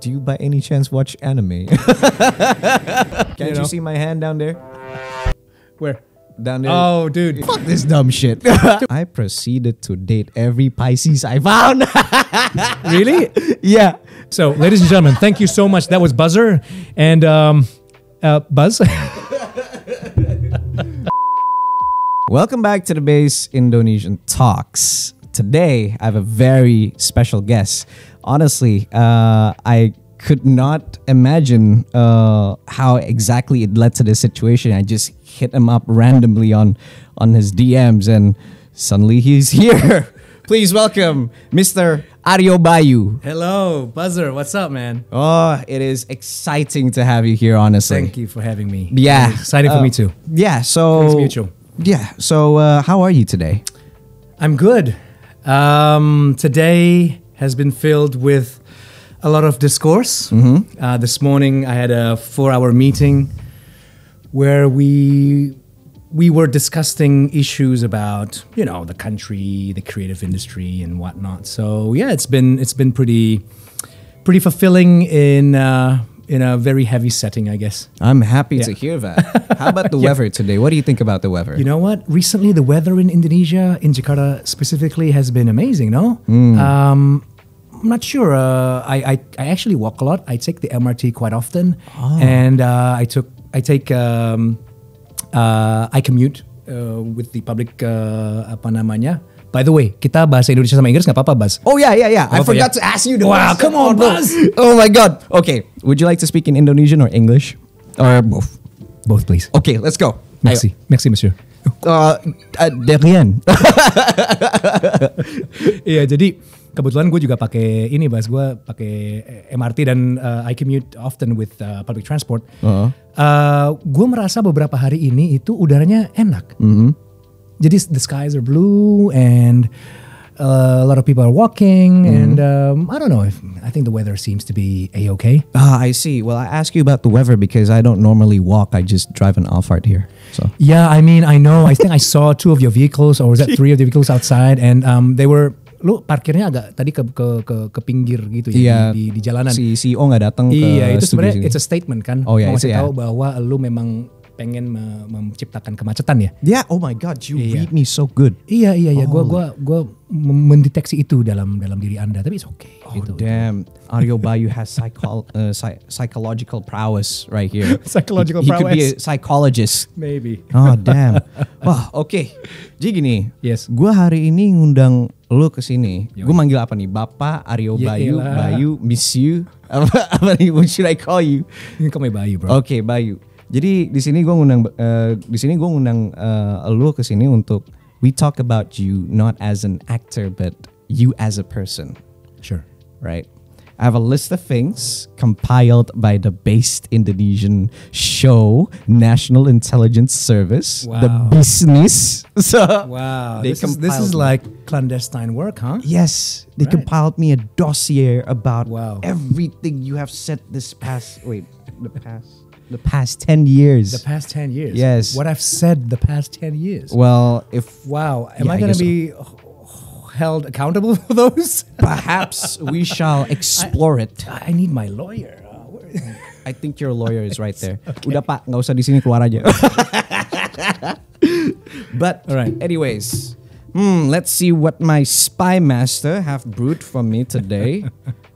Do you by any chance watch anime? Can't you see my hand down there? Where? Down there. Oh, dude. Fuck this dumb shit. I proceeded to date every Pisces I found. Really? Yeah. So, ladies and gentlemen, thank you so much. That was Buzzer and Buzz. Welcome back to the Base Indonesian Talks. Today, I have a very special guest. Honestly, I could not imagine how exactly it led to this situation. I just hit him up randomly on his DMs and suddenly he's here. Please welcome Mr. Aryo Bayu. Hello, Buzzer. What's up, man? Oh, it is exciting to have you here, honestly. Thank you for having me. Yeah. It's exciting for me too. Yeah, so... It's mutual. Yeah, so how are you today? I'm good. Today has been filled with a lot of discourse. This morning I had a 4-hour meeting where we were discussing issues about, the country, the creative industry and whatnot. So yeah, it's been pretty fulfilling in a very heavy setting, I guess. I'm happy to hear that. How about the weather today? What do you think about the weather? You know what? Recently, the weather in Indonesia, in Jakarta specifically, has been amazing. No, I'm not sure. I actually walk a lot. I take the MRT quite often, and I commute with the public. Apa namanya? By the way, kita bahasa Indonesia sama Inggris nggak apa-apa, Buzz? Oh yeah. I forgot to ask you. Wow, come on, Buzz. Oh my God. Okay, would you like to speak in Indonesian or English? Or both? Both, please. Okay, let's go. Merci, monsieur. De rien. Iya, jadi kebetulan gue juga pakai ini, Bas. Gue pakai MRT dan I commute often with public transport. Gue merasa beberapa hari ini itu udaranya enak. Jadi the skies are blue and a lot of people are walking and I don't know. I think the weather seems to be a-okay. I see. Well, I ask you about the weather because I don't normally walk. I just drive an Alphard here. So. Yeah, I mean, I know. I think I saw 2 of your vehicles, or was that 3 of the vehicles outside, and they were. Lu parkirnya agak tadi ke pinggir gitu ya, di jalanan. Si CEO nggak datang ke Iya, itu studio sebenarnya sini. it's a statement kan. Oh, yeah, mau kasih yeah. tahu bahwa lu memang pengen menciptakan kemacetan ya. Yeah. Oh my God, you read me so good. Iya. Gua mendeteksi itu dalam diri Anda, tapi it's okay. Oh damn, Aryo Bayu has psychological prowess right here. Psychological he could be prowess. a psychologist. Maybe. Oh damn. Wah, oke. Jadi gini. Yes. Gue hari ini ngundang lu ke sini. Gue manggil apa nih? Bapak Aryo Bayu. Bayu, miss you. Apa nih? What should I call you? Ini kamu Bayu, bro. Oke, Bayu. Jadi di sini gue ngundang lu ke sini untuk we talk about you not as an actor but you as a person. Sure. Right. I have a list of things compiled by the Based Indonesian Show National Intelligence Service, the business. So wow, this is like clandestine work, huh? Yes, they compiled me a dossier about everything you have said the past 10 years. The past 10 years. Yes. What I've said the past 10 years. Well, am I going to be held accountable for those? Perhaps we shall explore it. I need my lawyer. I think your lawyer is right there. Okay. Udah Pak, nggak usah di sini, keluar aja. But anyways, let's see what my spy master have brewed for me today.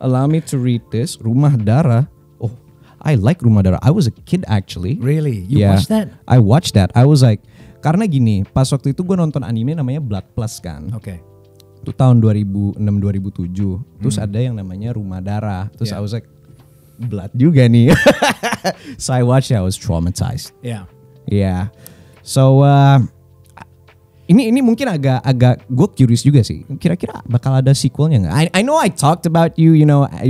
Allow me to read this. Rumah Dara. Oh, I like Rumah Dara. I was a kid actually. Really? You watched that? I watched that. I was like, karena gini, pas waktu itu gue nonton anime namanya Blood Plus kan. Oke. Itu tahun 2006-2007. Terus ada yang namanya Rumah Dara. Terus I was like, blood juga nih. So I watched it, I was traumatized. Yeah. So ini mungkin agak gue curious juga sih. Kira-kira bakal ada sequelnya nggak? I know I talked about you,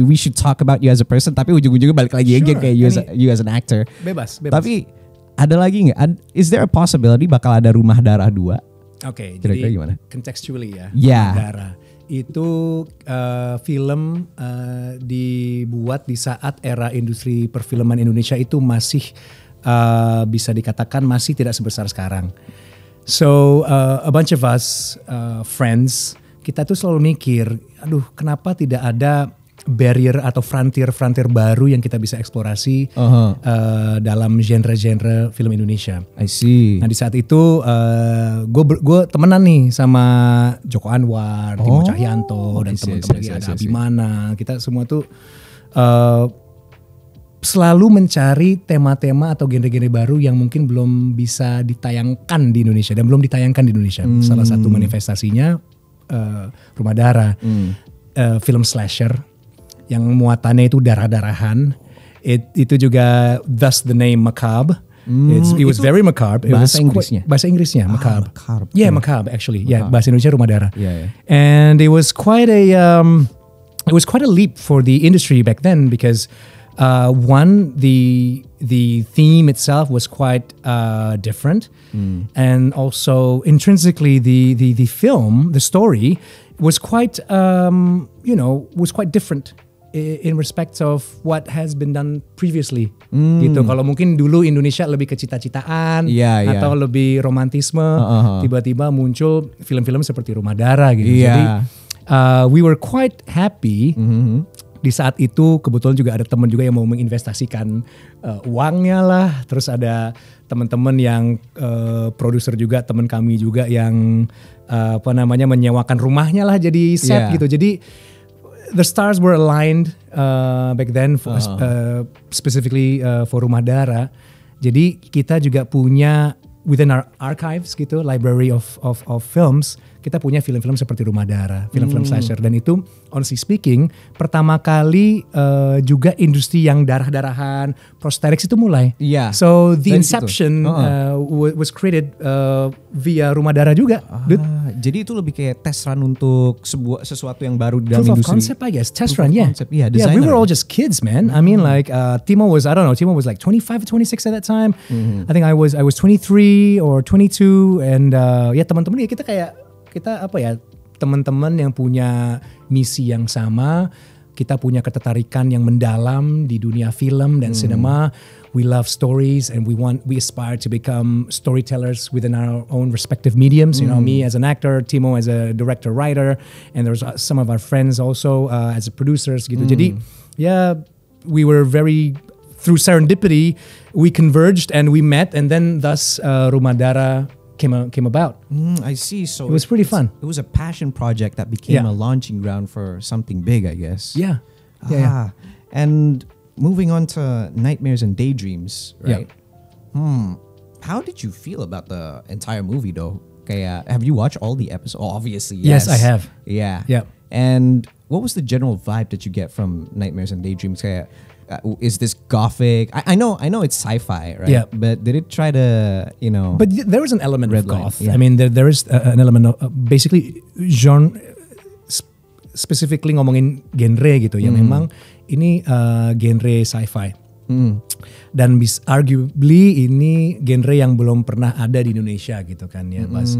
we should talk about you as a person. Tapi ujung-ujungnya balik lagi kayak you as an actor. Bebas. Tapi ada lagi nggak? Is there a possibility bakal ada Rumah Dara 2? Oke, kira-kira jadi gimana? Contextually ya. Yeah. Dara itu film dibuat di saat era industri perfilman Indonesia itu masih bisa dikatakan masih tidak sebesar sekarang. So a bunch of us friends, kita tuh selalu mikir, aduh kenapa tidak ada barrier atau frontier baru yang kita bisa eksplorasi dalam genre-genre film Indonesia. I see. Nah di saat itu gue temenan nih sama Joko Anwar, Timo Cahyanto dan teman-teman lagi ada Abimana. Kita semua tuh selalu mencari tema-tema atau genre-genre baru yang mungkin belum bisa ditayangkan di Indonesia dan belum ditayangkan di Indonesia. Salah satu manifestasinya Rumah Darah, film slasher yang muatannya itu darah-darahan. Itu juga thus the name macabre. It was very macabre. Bahasa Inggrisnya? Bahasa Inggrisnya macabre. Macabre. Yeah, macabre actually. Macabre. Yeah, bahasa Indonesia Rumah Darah. Yeah. And it was quite a leap for the industry back then because one, the theme itself was quite different, and also intrinsically the film, the story, was quite was quite different in respect of what has been done previously. Gitu. Kalau mungkin dulu Indonesia lebih ke cita-citaan atau lebih romantisme, tiba-tiba muncul film-film seperti Rumah Darah gitu. Jadi we were quite happy. Di saat itu kebetulan juga ada teman juga yang mau menginvestasikan uangnya lah. Terus ada teman-teman yang produser juga, teman kami juga yang menyewakan rumahnya lah jadi set gitu. Jadi the stars were aligned back then for, specifically for Rumah Darah. Jadi kita juga punya within our archives gitu, library of films, kita punya film-film seperti Rumah Darah, film-film slasher, dan itu honestly speaking pertama kali juga industri yang darah-darahan, prosthetics itu mulai. Yeah. So the inception was created via Rumah Darah juga. Jadi itu lebih kayak test run untuk sesuatu yang baru dalam industri. Proof of concept, I guess. Test run, yeah. Concept, yeah, we were all just kids, man. I mean, like Timo was like 25 or 26 at that time. I think I was 23 or 22, and teman-teman kita teman-teman yang punya misi yang sama, kita punya ketertarikan yang mendalam di dunia film dan cinema. We love stories and we aspire to become storytellers within our own respective mediums. You know, me as an actor, Timo as a director, writer, and there's some of our friends also as producers gitu. Jadi we were through serendipity, we converged and we met, and then thus Rumah Darah came about. I see. So it was pretty fun. It was a passion project that became a launching ground for something big, I guess. Yeah. And moving on to Nightmares and Daydreams, right? How did you feel about the entire movie though? Have you watched all the episodes? Oh, obviously, yes. Yes, I have. Yeah. And what was the general vibe that you get from Nightmares and Daydreams? Is this gothic? I know it's sci-fi, right? Yeah. But did it try to, But there is an element of goth. Yeah. I mean, there is an element of basically genre, specifically ngomongin genre gitu, yang memang ini genre sci-fi. Dan arguably ini genre yang belum pernah ada di Indonesia gitu kan ya, Mas.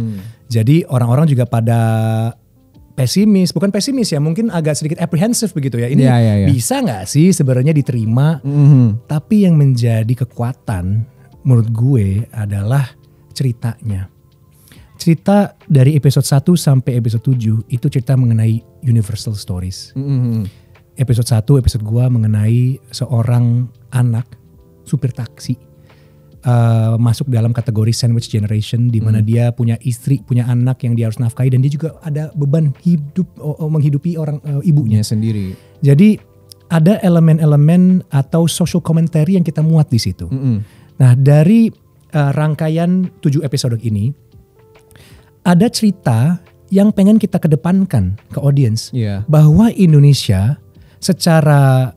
Jadi orang-orang juga pada pesimis, bukan pesimis ya, mungkin agak sedikit apprehensive begitu ya. Ini bisa nggak sih sebenarnya diterima? Tapi yang menjadi kekuatan menurut gue adalah ceritanya. Cerita dari episode 1 sampai episode 7 itu cerita mengenai universal stories. Episode 1, episode gue mengenai seorang anak supir taksi. Masuk dalam kategori sandwich generation, di mana dia punya istri, punya anak yang dia harus nafkahi, dan dia juga ada beban hidup menghidupi orang ibunya sendiri. Jadi ada elemen-elemen atau social commentary yang kita muat di situ. Nah, dari rangkaian 7 episode ini ada cerita yang pengen kita kedepankan ke audience, bahwa Indonesia secara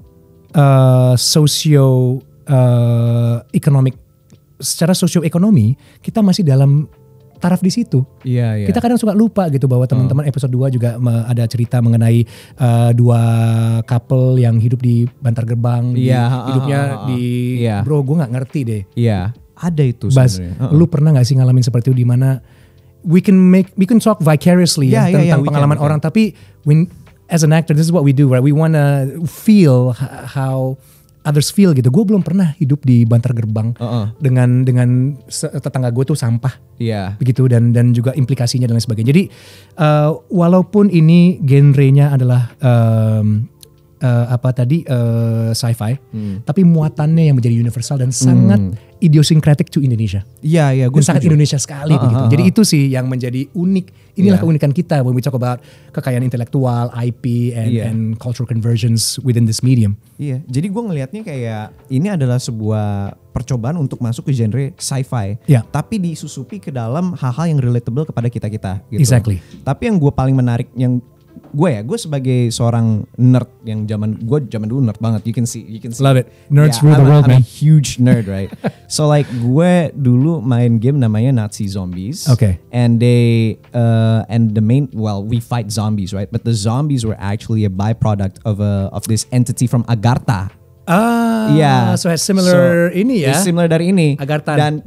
secara sosioekonomi kita masih dalam taraf di situ. Kita kadang suka lupa gitu bahwa teman-teman episode 2 juga ada cerita mengenai 2 couple yang hidup di Bantar Gebang. Hidupnya di bro, gue nggak ngerti deh. Ada itu sebenarnya. Lu pernah nggak sih ngalamin seperti itu, di mana we can talk vicariously tentang pengalaman orang, tapi as an actor, this is what we do, right? We wanna feel how others feel gitu. Gue belum pernah hidup di Bantar Gebang dengan tetangga gue tuh sampah, begitu, dan juga implikasinya dan lain sebagainya. Jadi walaupun ini genrenya adalah sci-fi, tapi muatannya yang menjadi universal dan sangat idiosyncratic to Indonesia. Iya, gue sangat Indonesia sekali begitu. Jadi itu sih yang menjadi unik. Inilah keunikan kita when we talk about kekayaan intelektual, IP, and cultural conversions within this medium. Iya, jadi gue ngelihatnya kayak ini adalah sebuah percobaan untuk masuk ke genre sci-fi, tapi disusupi ke dalam hal-hal yang relatable kepada kita-kita. Gitu. Exactly. Tapi yang gue paling menarik, yang gue sebagai seorang nerd yang zaman dulu nerd banget, you can see love it, nerds rule the world, man. I'm a huge nerd, right? So like gue dulu main game namanya Nazi Zombies, and we fight zombies, right? But the zombies were actually a byproduct of this entity from Agartha. So it's similar similar dari ini. Agarthan. Dan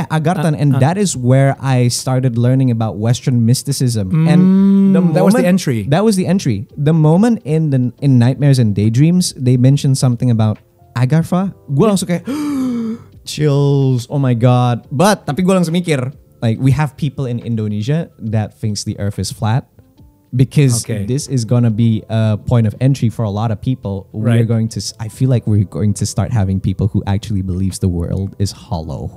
Agarthan, and that is where I started learning about Western mysticism. And that was the entry. That was the entry. The moment in Nightmares and Daydreams they mentioned something about Agartha, gue langsung kayak chills. Oh my god. Tapi gue langsung mikir, like we have people in Indonesia that thinks the earth is flat. Because this is gonna be a point of entry for a lot of people. Right. I feel like we're going to start having people who actually believes the world is hollow.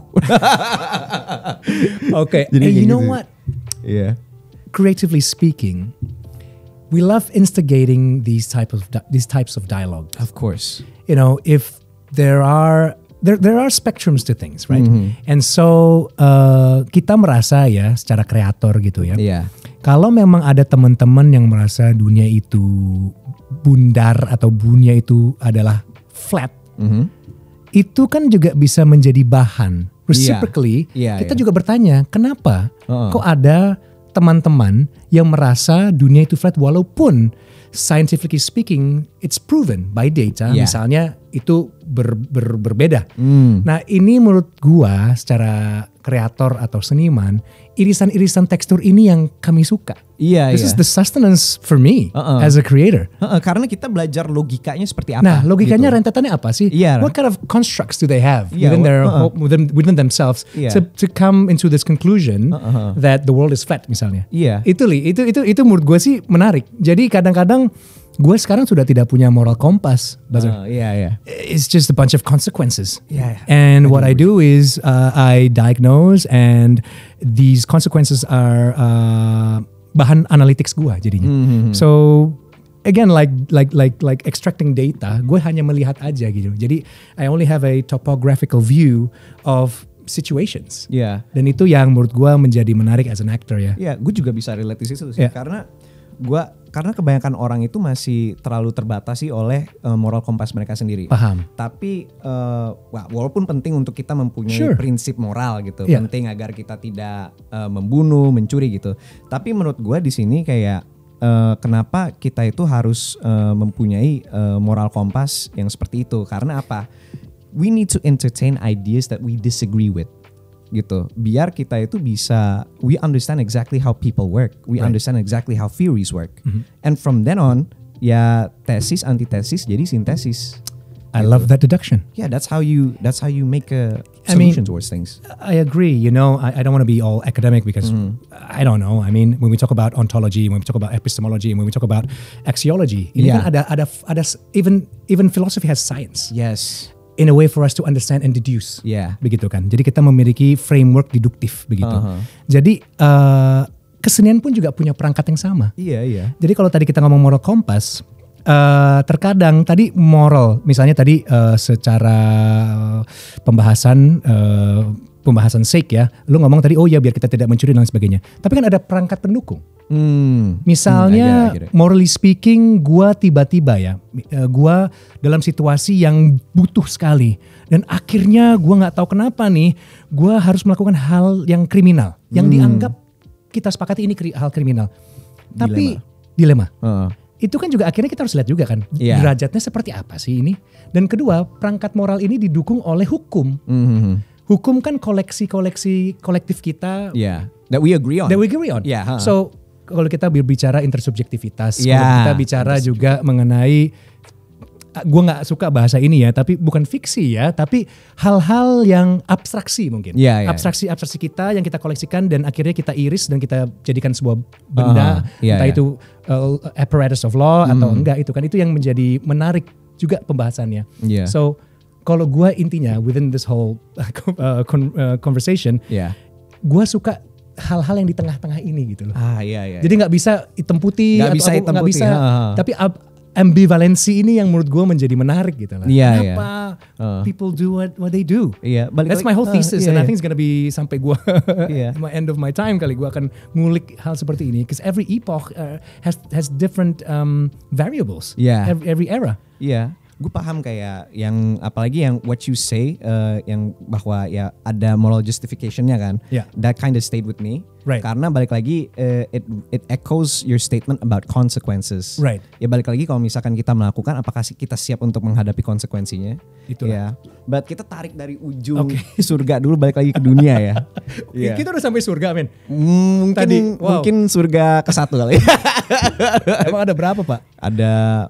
And you know what? Yeah. Creatively speaking, we love instigating these types of dialogue. Of course. You know, if there are spectrums to things, right? And so kita merasa ya secara kreator gitu ya. Yeah. Kalau memang ada teman-teman yang merasa dunia itu bundar atau dunia itu adalah flat, itu kan juga bisa menjadi bahan. Reciprocally, kita juga bertanya, kenapa kok ada teman-teman yang merasa dunia itu flat walaupun scientifically speaking it's proven by data, misalnya itu berbeda. Nah ini menurut gua secara kreator atau seniman, irisan-irisan tekstur ini yang kami suka. This is the sustenance for me as a creator. Karena kita belajar logikanya seperti apa. Nah logikanya rentetannya apa sih? What kind of constructs do they have within themselves to come into this conclusion that the world is flat misalnya. Itu menurut gue sih menarik. Jadi kadang-kadang gue sekarang sudah tidak punya moral kompas, It's just a bunch of consequences. And what I do is I diagnose, and these consequences are bahan analytics gue jadinya. So again, like extracting data, gue hanya melihat aja gitu. Jadi I only have a topographical view of situations. Dan itu yang menurut gue menjadi menarik as an actor ya. Gue juga bisa relate di situ sih, karena kebanyakan orang itu masih terlalu terbatasi oleh moral kompas mereka sendiri. Paham. Tapi walaupun penting untuk kita mempunyai prinsip moral gitu, penting agar kita tidak membunuh, mencuri gitu. Tapi menurut gue di sini kayak kenapa kita itu harus mempunyai moral kompas yang seperti itu? Karena apa? We need to entertain ideas that we disagree with. Gitu, biar kita itu bisa, we understand exactly how people work, we understand exactly how theories work, and from then on, ya tesis antitesis jadi sintesis. I love that deduction. That's how you make a solution towards things. I agree. You know, I don't want to be all academic because I don't know. I mean, when we talk about ontology, when we talk about epistemology, and when we talk about axiology, ini kan ada even philosophy has science. Yes. In a way for us to understand and deduce, begitu kan. Jadi kita memiliki framework deduktif begitu. Jadi kesenian pun juga punya perangkat yang sama. Jadi kalau tadi kita ngomong moral kompas, terkadang tadi moral, misalnya tadi secara pembahasan sake ya, lu ngomong tadi biar kita tidak mencuri dan sebagainya. Tapi kan ada perangkat pendukung. Misalnya morally speaking, gua tiba-tiba gua dalam situasi yang butuh sekali dan akhirnya gua nggak tahu kenapa nih, gua harus melakukan hal yang kriminal, yang dianggap kita sepakati ini hal kriminal. Tapi dilema. Itu kan juga akhirnya kita harus lihat juga kan, derajatnya seperti apa sih ini. Dan kedua, perangkat moral ini didukung oleh hukum. Hukum kan koleksi-koleksi kolektif kita. That we agree on. So kalau kita berbicara intersubjektivitas, kalau kita bicara juga mengenai gue nggak suka bahasa ini ya, tapi bukan fiksi ya, tapi hal-hal yang abstraksi mungkin. Abstraksi kita yang kita koleksikan dan akhirnya kita iris dan kita jadikan sebuah benda, entah itu apparatus of law atau enggak, itu kan itu yang menjadi menarik juga pembahasannya. So kalau gue intinya within this whole conversation, gue suka hal-hal yang di tengah-tengah ini gitu loh. Jadi nggak bisa hitam putih, nggak bisa. Tapi ambivalensi ini yang menurut gue menjadi menarik gitu lah. Kenapa people do what they do? That's my whole thesis, and I think it's gonna be sampai gue my end of my time kali gue akan ngulik hal seperti ini. Because every epoch has different variables. Every era. Gue paham kayak yang apalagi yang what you say yang bahwa ya ada moral justificationnya kan. That kind of stayed with me. Karena balik lagi it echoes your statement about consequences. Ya balik lagi kalau misalkan kita melakukan, apakah kita siap untuk menghadapi konsekuensinya? Itulah. But kita tarik dari ujung surga dulu balik lagi ke dunia ya. Kita udah sampai surga, men. Mungkin surga ke-1 kali. Emang ada berapa, Pak? Ada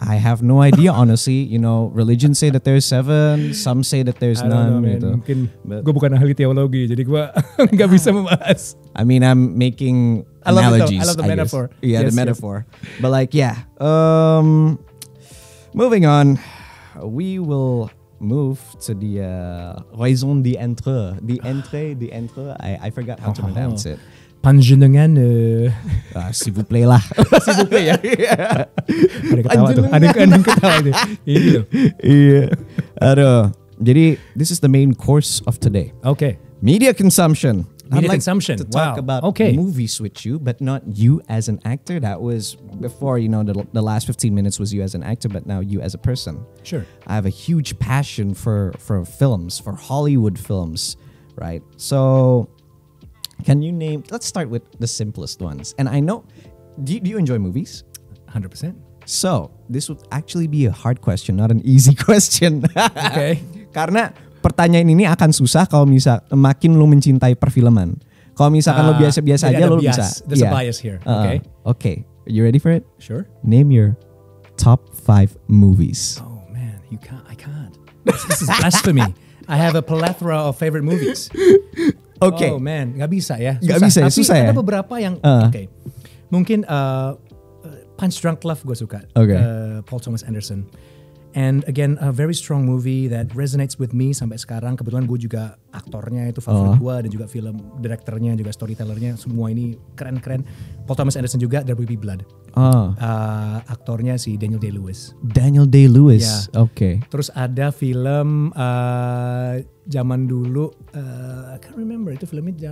I have no idea honestly. You know, religion say that there's 7, some say that there's none. Gitu. Mungkin gue bukan ahli teologi, jadi gue nggak bisa membahas. I mean, I'm making analogies. I love the metaphor. The metaphor. But like, moving on, we will move to the raison d'être. The entrée. I forgot how to pronounce it. Panjenengan s'il vous plaît lah. S'il vous plaît ya. Ada ketawa tuh. Ada ketawa tuh. Ini loh. Aduh. Jadi this is the main course of today. Media consumption. Media consumption. To talk about movies with you, but not you as an actor. That was before, you know, the last 15 minutes was you as an actor, but now you as a person. Sure. I have a huge passion for films, for Hollywood films, right? So can you name, let's start with the simplest ones. And I know, do you enjoy movies? 100%. So, this would actually be a hard question, not an easy question. Karena pertanyaan ini akan susah kalau makin lu mencintai perfilman. Kalau misalkan lu biasa-biasa aja, lu bisa. There's a bias here. Okay. You ready for it? Sure. Name your top 5 movies. Oh man, I can't. This is blasphemy. I have a plethora of favorite movies. Oh man, nggak bisa ya. Susah. Tapi susah ada beberapa yang mungkin Punch Drunk Love gue suka. Paul Thomas Anderson. And again, a very strong movie that resonates with me sampai sekarang. Kebetulan gue juga aktornya itu favorit gue, dan juga film directornya, juga storytellernya, semua ini keren-keren. Paul Thomas Anderson juga, There Will Be Blood. Aktornya si Daniel Day-Lewis. Terus ada film zaman dulu, I can't remember itu filmnya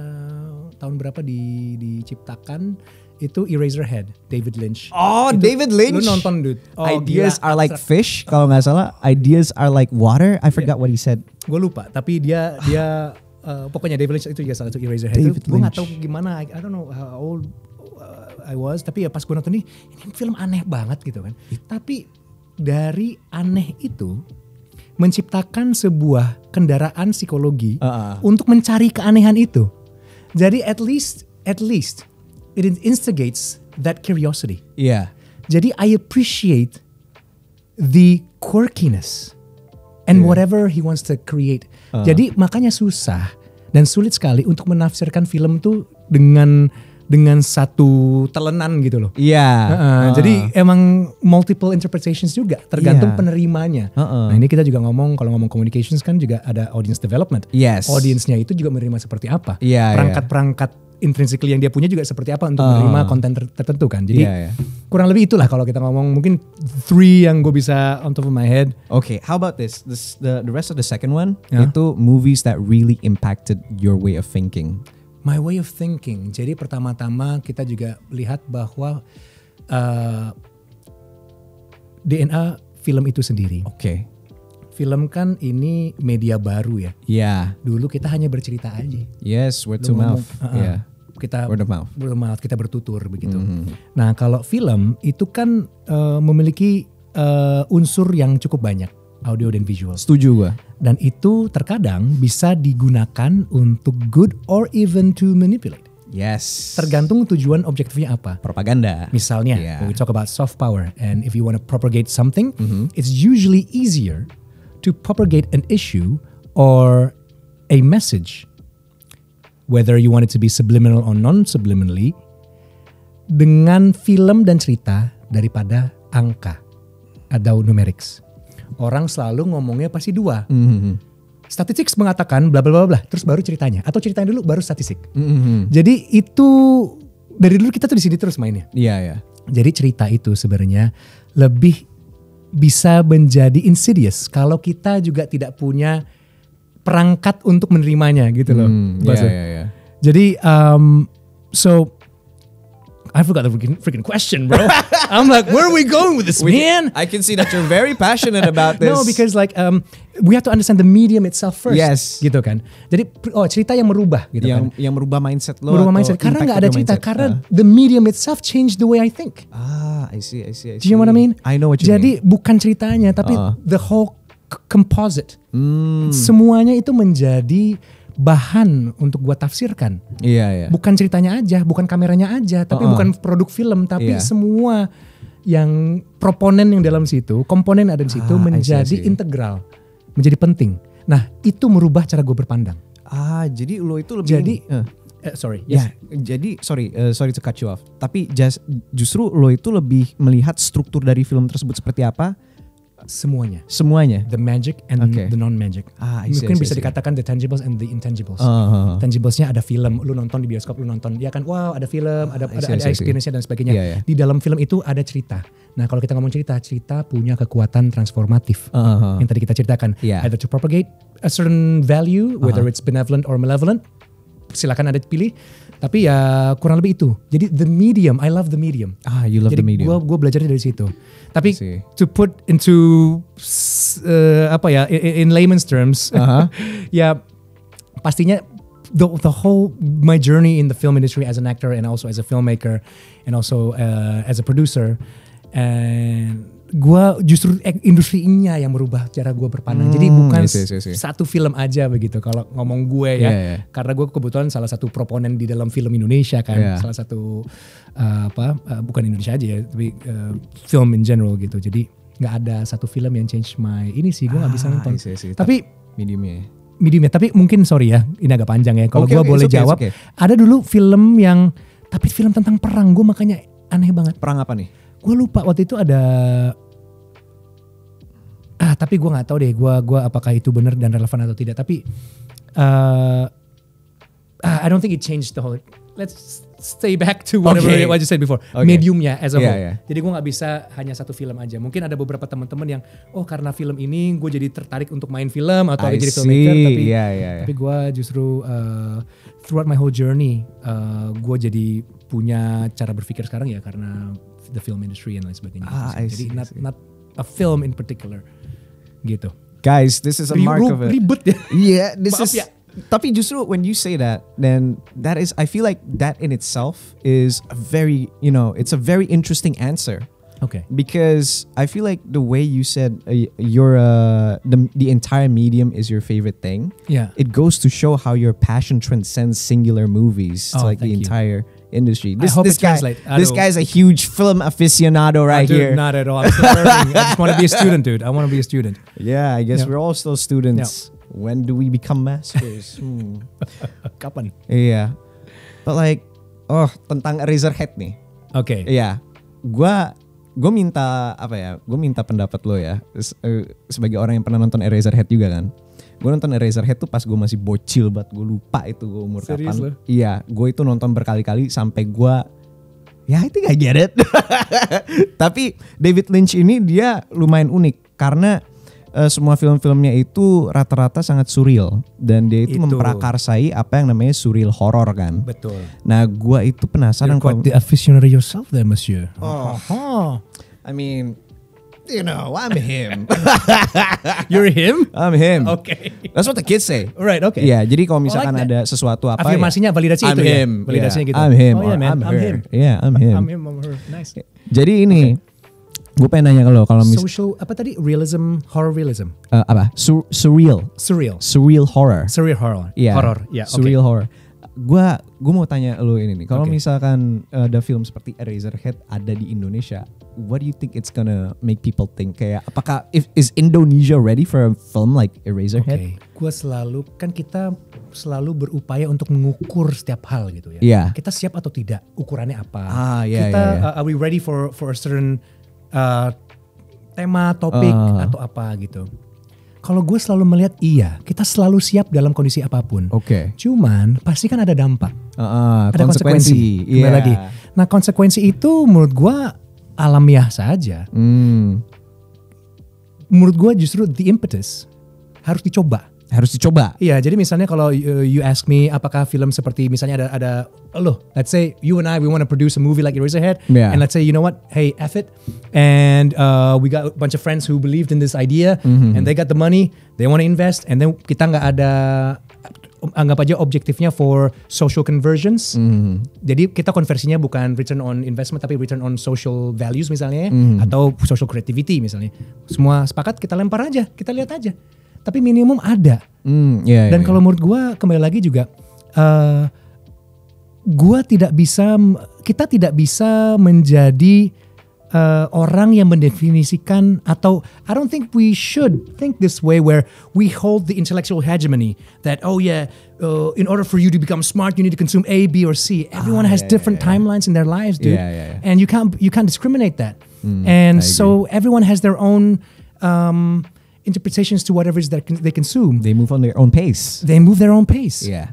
tahun berapa diciptakan. Itu Eraserhead, David Lynch. David Lynch. Lu nonton, dude. Ideas are like fish, kalau nggak salah. Ideas are like water. I forgot what he said. Gue lupa, tapi dia pokoknya David Lynch itu juga salah satu Eraserhead. Gue nggak tahu gimana. I don't know how old I was. Tapi ya pas gue nonton ini film aneh banget gitu kan. Tapi dari aneh itu menciptakan sebuah kendaraan psikologi untuk mencari keanehan itu. Jadi at least it instigates that curiosity. Jadi I appreciate the quirkiness and whatever he wants to create. Jadi makanya susah dan sulit sekali untuk menafsirkan film tuh dengan satu telenan gitu loh. Jadi emang multiple interpretations juga, tergantung penerimanya. Nah ini kita juga kalau ngomong communications kan juga ada audience development. Audiensnya itu juga menerima seperti apa. Perangkat intrinsically yang dia punya juga seperti apa untuk menerima konten tertentu kan. Jadi kurang lebih itulah kalau kita ngomong, mungkin 3 yang gue bisa on top of my head. How about this? The rest of the second one itu movies that really impacted your way of thinking. My way of thinking. Jadi pertama-tama kita juga lihat bahwa DNA film itu sendiri. Film kan ini media baru ya. Dulu kita hanya bercerita aja. Word to mouth. Kita word of mouth, kita bertutur begitu. Nah kalau film itu kan memiliki unsur yang cukup banyak, audio dan visual. Setuju gua. Dan itu terkadang bisa digunakan untuk good or even to manipulate. Yes. Tergantung tujuan objektifnya apa. Propaganda. Misalnya, when we talk about soft power, and if you want to propagate something, it's usually easier to propagate an issue or a message, whether you want it to be subliminal or non-subliminally, dengan film dan cerita daripada angka atau numerics. Orang selalu ngomongnya pasti dua. Statistik mengatakan bla bla bla bla, terus baru ceritanya, atau ceritanya dulu baru statistik. Jadi itu dari dulu kita tuh di sini terus mainnya. Iya. Jadi cerita itu sebenarnya lebih bisa menjadi insidious kalau kita juga tidak punya perangkat untuk menerimanya gitu loh. Iya. Jadi so I forgot the freaking question, bro. I'm like, where are we going with this, man? I can see that you're very passionate about this. No, because like we have to understand the medium itself first. Yes. Gitu kan. Jadi cerita yang merubah gitu kan. Yang merubah mindset lo. Merubah mindset. Karena nggak ada cerita. Karena the medium itself changed the way I think. I see. Do you know what I mean? I know what you mean. Jadi bukan ceritanya, tapi the whole composite. Semuanya itu menjadi bahan untuk gua tafsirkan. Iya. Bukan ceritanya aja, bukan kameranya aja, tapi bukan produk film, tapi semua yang proponen yang dalam situ, komponen ada di situ menjadi integral, menjadi penting. Nah, itu merubah cara gue berpandang. Jadi lo itu lebih sorry. Jadi sorry to cut you off. Tapi justru lo itu lebih melihat struktur dari film tersebut seperti apa? Semuanya. The magic and the non-magic. Mungkin bisa dikatakan the tangibles and the intangibles. Tangiblesnya ada film, lu nonton di bioskop, lu nonton, ya kan, wow ada film, ada experience-nya dan sebagainya. Di dalam film itu ada cerita. Nah kalau kita ngomong cerita punya kekuatan transformatif. Yang tadi kita ceritakan. Either to propagate a certain value, whether it's benevolent or malevolent, silakan ada pilih. Tapi ya kurang lebih itu. Jadi the medium, I love the medium. You love the medium. Jadi gue belajarnya dari situ. Tapi to put into in layman's terms, ya pastinya the whole my journey in the film industry as an actor and also as a filmmaker and also as a producer, and gue justru industrinya yang merubah cara gue berpandang. Jadi bukan satu film aja begitu kalau ngomong gue ya. Karena gue kebetulan salah satu proponen di dalam film Indonesia kan. Salah satu bukan Indonesia aja ya, tapi film in general gitu. Jadi nggak ada satu film yang change my ini sih. Gue nggak bisa nonton. Tapi mediumnya. Tapi mungkin sorry ya, ini agak panjang ya. Kalau gue boleh jawab, ada dulu film yang tapi film tentang perang. Gue makanya aneh banget. Perang apa nih? Gue lupa waktu itu ada. Tapi gue nggak tahu deh. Gue apakah itu benar dan relevan atau tidak. Tapi I don't think it changed the whole. Let's stay back to whatever what you said before. Mediumnya as a whole. Jadi gue nggak bisa hanya satu film aja. Mungkin ada beberapa teman-teman yang karena film ini gue jadi tertarik untuk main film atau jadi filmmaker. Tapi gue justru throughout my whole journey gue jadi punya cara berpikir sekarang ya karena the film industry and lain sebagainya. Jadi not a film in particular. Gitu. Guys, this is a mark of it. Ribet ya. Yeah, this is. Tapi justru when you say that, then that is, I feel like that in itself is a very, it's a very interesting answer. Okay. Because I feel like the way you said the entire medium is your favorite thing. Yeah. It goes to show how your passion transcends singular movies to like the entire industry. This guy's a huge film aficionado here. Not at all. I'm still learning. I just want to be a student, dude. I want to be a student. Yeah, I guess we're all still students. Yeah. When do we become masters? Kapan? Iya. But like, tentang Eraserhead nih. Oke. Iya. Gue minta Gue minta pendapat lo ya. Sebagai orang yang pernah nonton Eraserhead juga kan. Gue nonton Eraserhead tuh pas gue masih bocil banget. Gue lupa itu gue umur kapan. Lo? Iya, gue itu nonton berkali-kali sampai gue I think I get it. Tapi David Lynch ini dia lumayan unik karena semua film-filmnya itu rata-rata sangat surreal dan dia itu memprakarsai apa yang namanya surreal horror kan. Betul. Nah, gua itu penasaran. You're quite the aficionado yourself there, monsieur. I mean, I'm him. You're him? I'm him. Okay. That's what the kids say. Right, okay. Yeah, jadi kalau misalkan ada sesuatu apa afirmasinya validasi I'm itu him. Ya. Validasinya gitu. I'm him. Oh, yeah, man. I'm him. Yeah, I'm him. I'm him, I'm her. Nice. Jadi ini gue pengen nanya ke lo kalau social apa tadi realism horror realism surreal horror surreal horror yeah horror yeah surreal horror Gua mau tanya lu ini nih. Kalau misalkan ada film seperti Eraserhead ada di Indonesia, what do you think it's gonna make people think? Kayak apakah is Indonesia ready for a film like Eraserhead? Gue kita selalu berupaya untuk mengukur setiap hal gitu ya. Yeah. Kita siap atau tidak? Ukurannya apa? Are we ready for a certain tema, topik atau apa gitu? Kalau gue selalu melihat kita selalu siap dalam kondisi apapun. Cuman pasti kan ada dampak, ada konsekuensi. Kembali lagi. Nah konsekuensi itu menurut gue alamiah saja. Menurut gue justru the impetus harus dicoba. Iya, jadi misalnya kalau you ask me apakah film seperti misalnya ada let's say you and we want to produce a movie like Eraserhead, and let's say you know what, hey F it, and we got a bunch of friends who believed in this idea, and they got the money, they want to invest, and then kita nggak ada, anggap aja objektifnya for social conversions, jadi kita konversinya bukan return on investment tapi return on social values misalnya, atau social creativity misalnya, semua sepakat kita lempar aja, kita lihat aja. Tapi minimum ada. Dan kalau menurut gue kembali lagi juga, kita tidak bisa menjadi orang yang mendefinisikan, atau I don't think we should think this way where we hold the intellectual hegemony that in order for you to become smart you need to consume A, B or C. Everyone has different timelines in their lives, dude. And you can't discriminate that. And so everyone has their own interpretations to whatever it is that they consume. They move on their own pace. Yeah.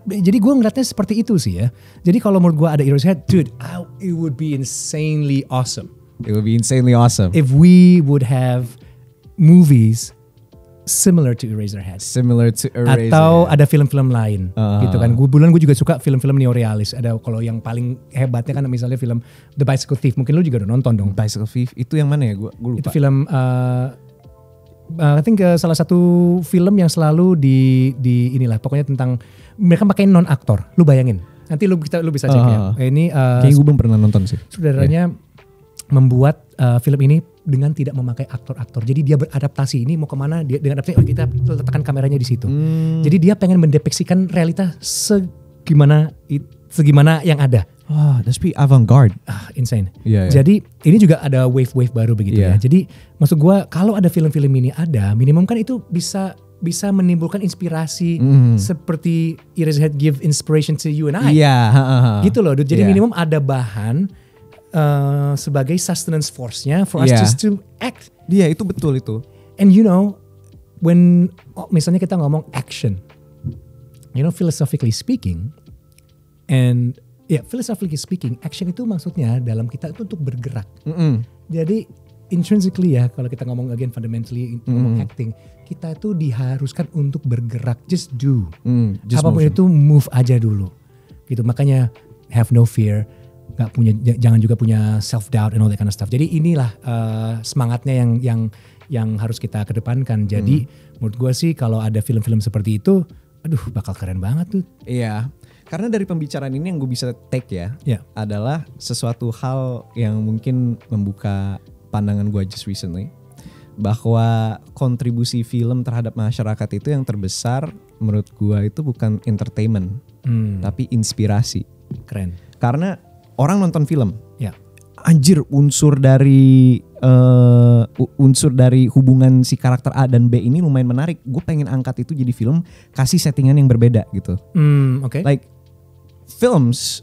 Jadi gue ngeliatnya seperti itu sih ya. Jadi kalau menurut gue ada Eraserhead, dude, it would be insanely awesome. If we would have movies similar to Eraserhead. Atau ada film-film lain, gitu kan. Gue juga suka film-film neorealis. Ada kalau yang paling hebatnya kan misalnya film The Bicycle Thief. Mungkin lu juga udah nonton dong. Bicycle Thief itu yang mana ya? Gue lupa. Itu film I think salah satu film yang selalu di inilah, pokoknya tentang mereka pakai non aktor. Lu bayangin. Nanti lu bisa cek ya. Ini kayaknya gue belum pernah nonton sih. Saudaranya membuat film ini dengan tidak memakai aktor-aktor. Jadi dia beradaptasi, ini mau kemana dia dengan adaptasi, kita letakkan kameranya di situ. Jadi dia pengen mendepiksikan realita segimana yang ada. That's pretty avant-garde. Insane. Jadi ini juga ada wave-wave baru begitu ya. Jadi maksud gue kalau ada film-film ini ada, minimum kan itu bisa menimbulkan inspirasi seperti Eraserhead give inspiration to you and I. Gitu loh. Jadi minimum ada bahan sebagai sustenance force-nya for us just to act. Itu betul itu. And you know, when misalnya kita ngomong action, you know, philosophically speaking, action itu maksudnya dalam kita itu untuk bergerak. Jadi intrinsically ya, kalau kita ngomong again fundamentally ngomong acting, kita itu diharuskan untuk bergerak, just do. Apapun itu move aja dulu. Gitu. Makanya have no fear, jangan juga punya self doubt and all that kind of stuff. Jadi inilah semangatnya yang harus kita kedepankan. Jadi menurut gue sih kalau ada film-film seperti itu, bakal keren banget tuh. Iya. Karena dari pembicaraan ini yang gue bisa take adalah sesuatu hal yang mungkin membuka pandangan gue just recently, bahwa kontribusi film terhadap masyarakat itu yang terbesar menurut gue itu bukan entertainment, tapi inspirasi. Keren. Karena orang nonton film, anjir unsur dari hubungan si karakter A dan B ini lumayan menarik. Gue pengen angkat itu jadi film, kasih settingan yang berbeda gitu. Like films,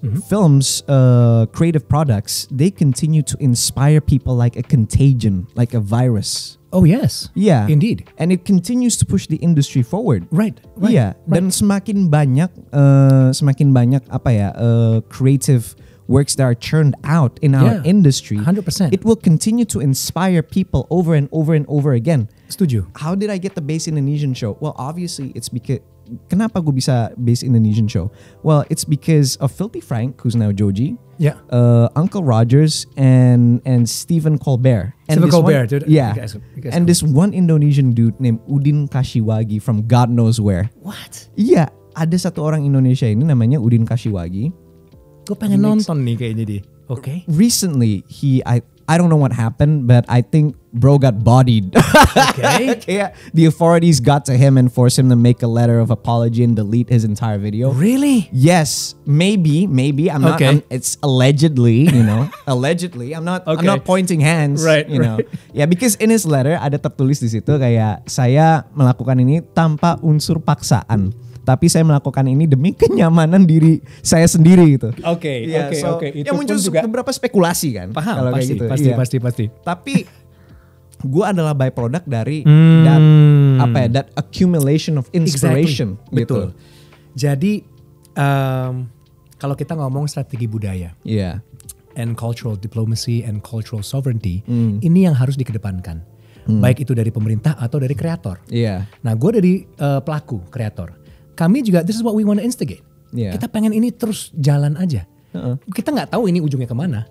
creative products, they continue to inspire people like a contagion, like a virus. Oh yes, indeed. And it continues to push the industry forward. Right. Dan semakin banyak creative works that are churned out in our industry, 100%. It will continue to inspire people over and over and over again. Setuju. How did I get the Base Indonesian Show? Well, obviously it's because kenapa gue bisa Base Indonesian Show? Well, it's because of Filthy Frank, who's now Joji, Uncle Rogers, and Stephen Colbert. Stephen Colbert, dude. Yeah. And this one Indonesian dude named Udin Kashiwagi from God knows where. What? Iya, ada satu orang Indonesia ini namanya Udin Kashiwagi. Gue pengen nonton nih kayaknya dia. Okay. Recently, I don't know what happened, but I think bro got bodied. Okay. Kayak the authorities got to him and forced him to make a letter of apology and delete his entire video. Really? Yes, maybe. I'm not. It's allegedly, allegedly. I'm not pointing hands, Right. Yeah, because in his letter ada tertulis di situ kayak saya melakukan ini tanpa unsur paksaan. Tapi saya melakukan ini demi kenyamanan diri saya sendiri gitu. Oke. Itu muncul juga beberapa spekulasi kan. Paham, pasti, gitu. Pasti. Tapi gue adalah byproduct dari that accumulation of inspiration. Exactly. Betul. Jadi kalau kita ngomong strategi budaya, and cultural diplomacy and cultural sovereignty, ini yang harus dikedepankan. Baik itu dari pemerintah atau dari kreator. Nah, gue dari pelaku kreator. Kami juga this is what we want to instigate. Kita pengen ini terus jalan aja. Kita nggak tahu ini ujungnya kemana.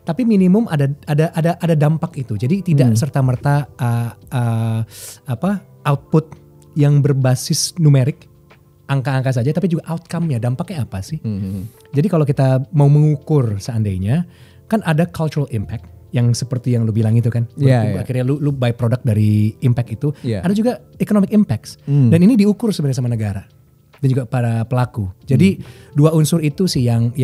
Tapi minimum ada dampak itu. Jadi tidak serta-merta output yang berbasis numerik, angka-angka saja, tapi juga outcome-nya, dampaknya apa sih? Jadi kalau kita mau mengukur seandainya, kan ada cultural impact yang seperti yang lu bilang itu kan. Akhirnya lu byproduct dari impact itu. Ada juga economic impacts. Dan ini diukur sebenarnya sama negara dan juga para pelaku. Jadi dua unsur itu sih yang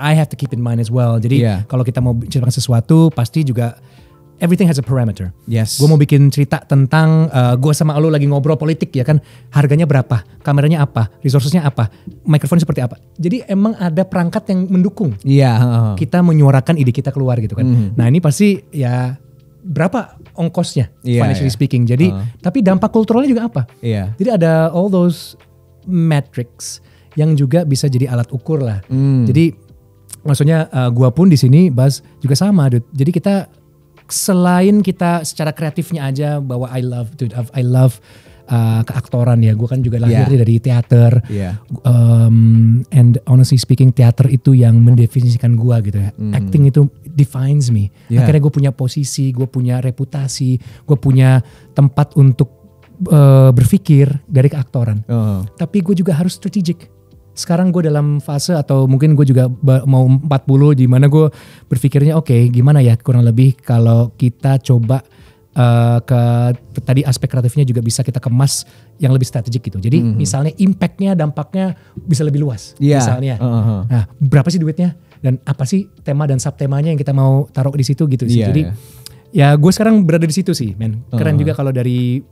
I have to keep in mind as well. Jadi kalau kita mau ceritakan sesuatu pasti juga everything has a parameter. Yes. Gue mau bikin cerita tentang gue sama lo lagi ngobrol politik ya kan, harganya berapa, kameranya apa, resourcesnya apa, mikrofon seperti apa. Jadi emang ada perangkat yang mendukung. Kita menyuarakan ide kita keluar gitu kan. Nah ini pasti ya berapa ongkosnya financially speaking. Jadi tapi dampak kulturalnya juga apa? Jadi ada all those metrics yang juga bisa jadi alat ukur lah. Jadi maksudnya gua pun di sini Bas juga sama, dude. Jadi kita selain kita secara kreatifnya aja bahwa I love keaktoran ya. Gue kan juga lahirnya dari teater. And honestly speaking, teater itu yang mendefinisikan gue gitu ya. Acting itu defines me. Akhirnya gue punya posisi, gue punya reputasi, gue punya tempat untuk berpikir dari keaktoran. Tapi gue juga harus strategic. Sekarang gue dalam fase atau mungkin gue juga mau 40 di mana gue berpikirnya oke, gimana ya kurang lebih kalau kita coba ke tadi aspek kreatifnya juga bisa kita kemas yang lebih strategik gitu. Jadi misalnya impactnya, dampaknya bisa lebih luas. Misalnya, nah berapa sih duitnya dan apa sih tema dan subtemanya yang kita mau taruh di situ gitu sih. Jadi ya gue sekarang berada di situ sih, men. Keren juga kalau dari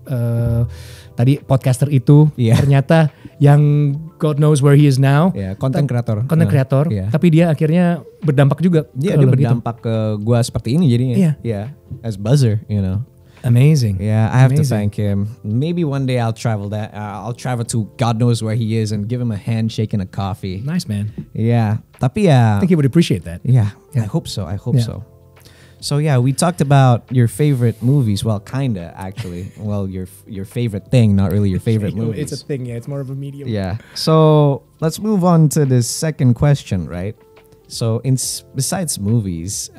tadi podcaster itu ternyata yang God knows where he is now. Content creator. Tapi dia akhirnya berdampak juga. Dia berdampak ke gue seperti ini jadinya. As buzzer, Amazing. I have to thank him. Maybe one day I'll travel to God knows where he is and give him a handshake and a coffee. Nice, man. Tapi I think he would appreciate that. I hope so. So we talked about your favorite movies. Well, kinda actually. Well, your favorite thing, not really your favorite movies. It's a thing, it's more of a medium. So let's move on to the second question, right? So besides movies,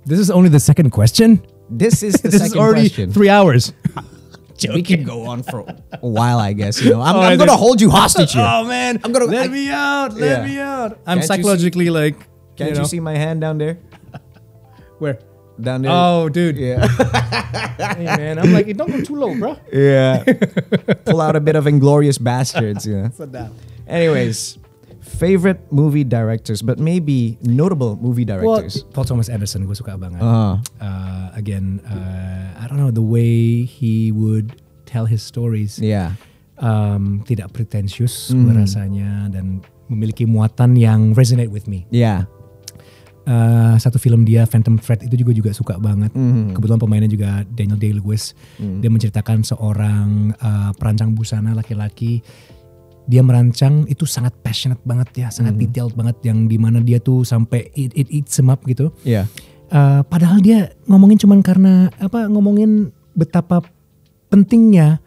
this is only the second question. This is the this second is already question. 3 hours. We can go on for a while, I guess. I'm gonna hold you hostage here. Oh man, let me out. I'm psychologically like. Can't you see my hand down there? Where? Down there. Oh, dude. Hey man, I'm like, don't go too low, bro. Pull out a bit of Inglourious Bastards. Anyways, favorite movie directors, but maybe notable movie directors. Paul Thomas Anderson, gue suka banget. Again, I don't know the way he would tell his stories. Tidak pretentious gue rasanya dan memiliki muatan yang resonate with me. Satu film dia Phantom Thread itu juga suka banget. Kebetulan pemainnya juga Daniel Day-Lewis. Dia menceritakan seorang perancang busana laki-laki. Dia merancang itu sangat passionate banget ya, sangat detailed banget yang dimana dia tuh sampai it eats him up gitu. Padahal dia ngomongin cuman karena ngomongin betapa pentingnya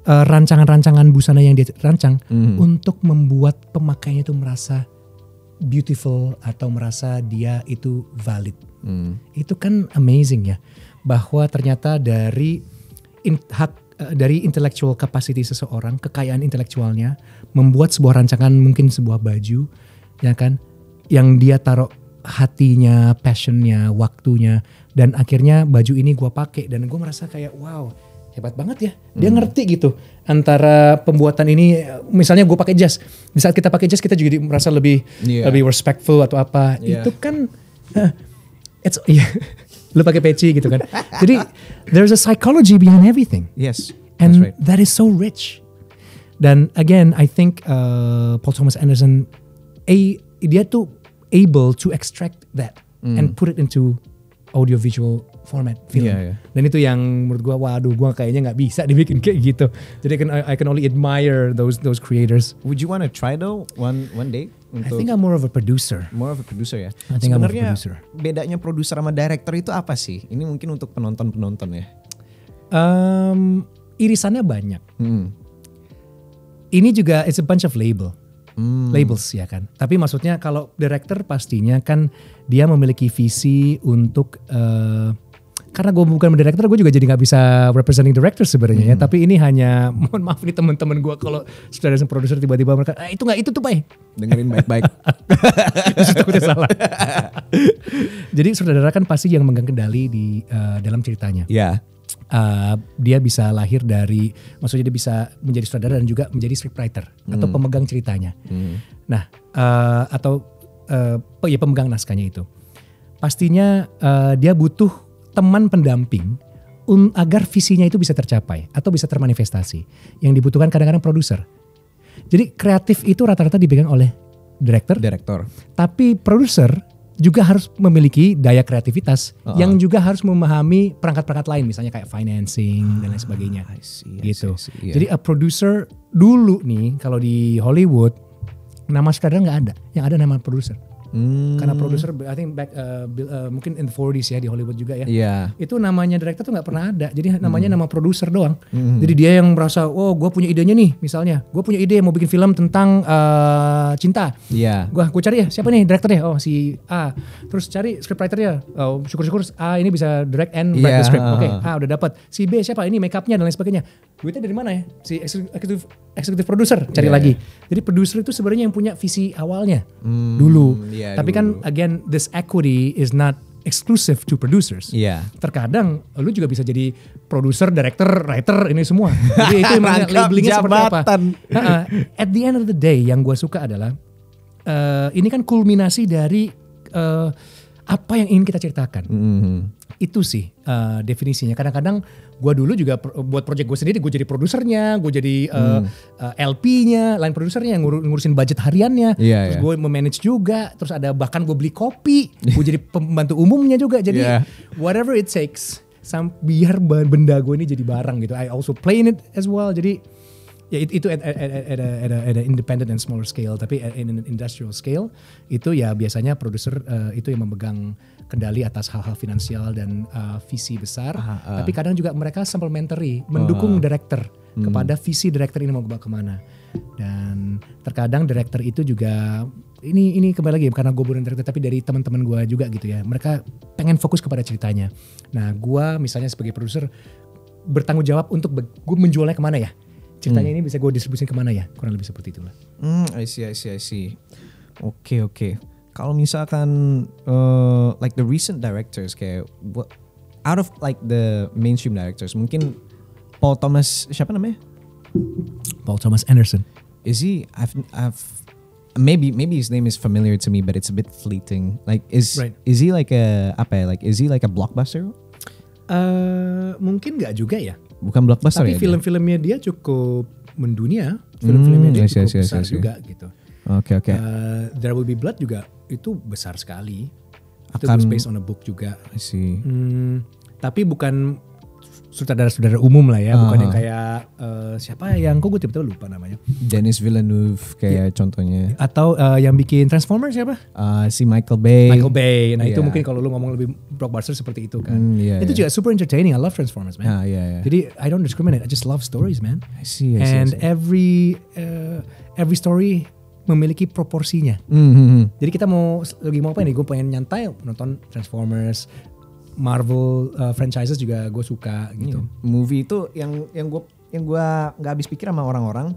rancangan-rancangan busana yang dia rancang untuk membuat pemakainya itu merasa beautiful atau merasa dia itu valid. Itu kan amazing ya, bahwa ternyata dari intellectual capacity seseorang, kekayaan intelektualnya membuat sebuah rancangan, mungkin sebuah baju ya kan, yang dia taruh hatinya, passionnya, waktunya, dan akhirnya baju ini gue pakai dan gue merasa kayak wow hebat banget ya. Dia ngerti gitu antara pembuatan ini, misalnya gue pakai jas, di saat kita pakai jas kita juga merasa lebih respectful atau apa. Itu kan lu pakai peci gitu kan. Jadi there's a psychology behind everything. Yes. And that is so rich. Dan again, I think Paul Thomas Anderson, dia tuh able to extract that and put it into audiovisual format film. Dan itu yang menurut gue, waduh, gue kayaknya nggak bisa dibikin kayak gitu. Jadi I can only admire those creators. Would you want to try though one day? I think I'm more of a producer. More of a producer ya. Sebenarnya bedanya produser sama director itu apa sih? Ini mungkin untuk penonton ya. Irisannya banyak. Ini juga it's a bunch of labels ya kan. Tapi maksudnya kalau director pastinya kan dia memiliki visi untuk karena gue bukan director, gue juga jadi nggak bisa representing director sebenarnya ya. Tapi ini hanya, mohon maaf nih teman-teman gue kalau sudah ada produser tiba-tiba mereka itu nggak itu tuh Pak. Dengerin baik-baik. Justru takutnya salah. Jadi saudara kan pasti yang megang kendali di dalam ceritanya. Iya. Dia bisa lahir dari, maksudnya dia bisa menjadi sutradara dan juga menjadi scriptwriter atau pemegang ceritanya. Nah, atau pemegang naskahnya itu. Pastinya dia butuh teman pendamping agar visinya itu bisa tercapai atau bisa termanifestasi. Yang dibutuhkan kadang-kadang produser. Jadi kreatif itu rata-rata dipegang oleh director. Tapi produser juga harus memiliki daya kreativitas yang juga harus memahami perangkat-perangkat lain, misalnya kayak financing dan lain sebagainya. I see, gitu. Yeah. Jadi a producer dulu nih kalau di Hollywood nama sutradara nggak ada, yang ada nama produser. Karena produser, I think back mungkin in the 40s ya di Hollywood juga ya. Itu namanya director tuh nggak pernah ada. Jadi namanya nama produser doang. Jadi dia yang merasa, oh gue punya idenya nih, misalnya gue punya ide mau bikin film tentang cinta. Gue cari ya siapa nih direkturnya? Oh si A. Terus cari scriptwriternya. Oh syukur-syukur A ini bisa direct and write the script. Oke, A udah dapat. Si B siapa? Ini make upnya dan lain sebagainya. Duitnya dari mana ya? Si executive producer cari lagi. Jadi produser itu sebenarnya yang punya visi awalnya dulu. Tapi kan again this equity is not exclusive to producers. Terkadang lu juga bisa jadi producer, director, writer ini semua. Jadi itu emang labelingnya seperti apa. At the end of the day yang gue suka adalah ini kan kulminasi dari apa yang ingin kita ceritakan. Itu sih definisinya. Kadang-kadang gue dulu juga buat project gue sendiri, gue jadi produsernya, gue jadi LP-nya, line produsernya yang ngurusin budget hariannya. Terus gue memanage juga, terus ada bahkan gue beli kopi, gue jadi pembantu umumnya juga. Jadi whatever it takes, biar benda gue ini jadi barang gitu. I also play in it as well. Jadi ya itu at a independent and smaller scale, tapi in an industrial scale itu ya biasanya produser itu yang memegang kendali atas hal-hal finansial dan visi besar. Tapi kadang juga mereka supplementary, mendukung director kepada visi director ini mau bawa kemana. Dan terkadang director itu juga ini kembali lagi karena gue bukan director, tapi dari teman-teman gue juga gitu ya. Mereka pengen fokus kepada ceritanya. Nah gue misalnya sebagai produser bertanggung jawab untuk gue menjualnya kemana ya. Ceritanya ini bisa gue distribusin kemana ya, kurang lebih seperti itulah. I see. Oke. Kalau misalkan like the recent directors kayak out of like the mainstream directors, mungkin Paul Thomas siapa namanya? Paul Thomas Anderson. Is he? I've maybe his name is familiar to me, but it's a bit fleeting. Like is he like a is he like a blockbuster? Mungkin nggak juga ya. Bukan blockbuster ya. Tapi film-filmnya dia cukup mendunia. Film-filmnya dia cukup besar juga gitu. Oke. There Will Be Blood juga itu besar sekali. Itu based on a book juga. I see. Tapi bukan sutradara-sutradara umum lah ya, bukan yang kayak siapa yang kok gue tiba-tiba lupa namanya. Denis Villeneuve kayak contohnya. Atau yang bikin Transformers siapa? Si Michael Bay. Nah itu mungkin kalau lu ngomong lebih blockbuster seperti itu kan. Itu juga super entertaining. I love Transformers, man. Jadi I don't discriminate. I just love stories, man. I see. And every story memiliki proporsinya. Jadi kita lagi mau apa nih? Gue pengen nyantai nonton Transformers. Marvel franchises juga gue suka gitu. Movie itu yang gue nggak habis pikir sama orang-orang.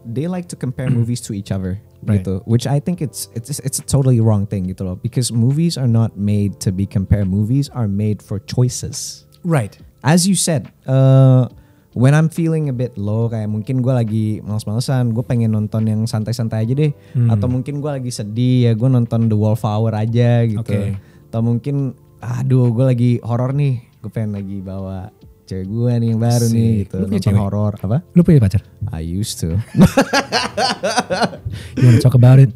They like to compare movies to each other. gitu. Which I think it's a totally wrong thing gitu loh. Because movies are not made to be compared. Movies are made for choices. Right. As you said, when I'm feeling a bit low, kayak mungkin gue lagi males-malesan, gue pengen nonton yang santai-santai aja deh. Atau mungkin gue lagi sedih ya, gue nonton The Wallflower aja gitu. Okay. Atau mungkin, aduh gue lagi horor nih, gue pengen lagi bawa cewek gue nih yang baru nih gitu. Nonton horor. Apa? Lu punya pacar? I used to. You wanna talk about it?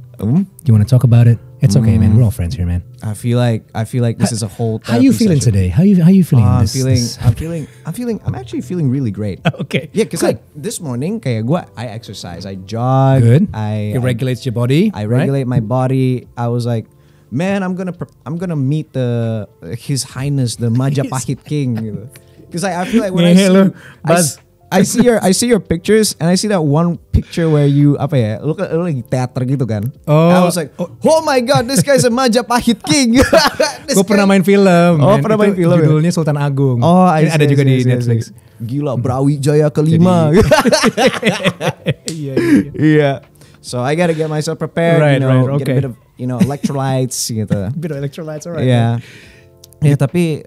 You wanna talk about it? It's okay, man. We're all friends here, man. I feel like this is a whole. How you feeling today? How you feeling? I'm actually feeling really great. Okay. Yeah, because like this morning, kayak gue, I exercise, I jog. Good. It regulates your body. I regulate my body. I was like, man, I'm gonna meet His Highness the Majapahit King. Gitu. Because I feel like when I see your pictures and I see that one picture where you lu lagi teater gitu kan. Oh. I was like, oh my god, this guy's a Majapahit King. Gue pernah main film. Oh, pernah main film. Judulnya Sultan Agung. Oh, ada juga di Netflix. Gila, Brawijaya kelima. Iya. So I gotta get myself prepared, get a bit of, electrolytes gitu. Bit of electrolytes, alright. Yeah. Yeah, tapi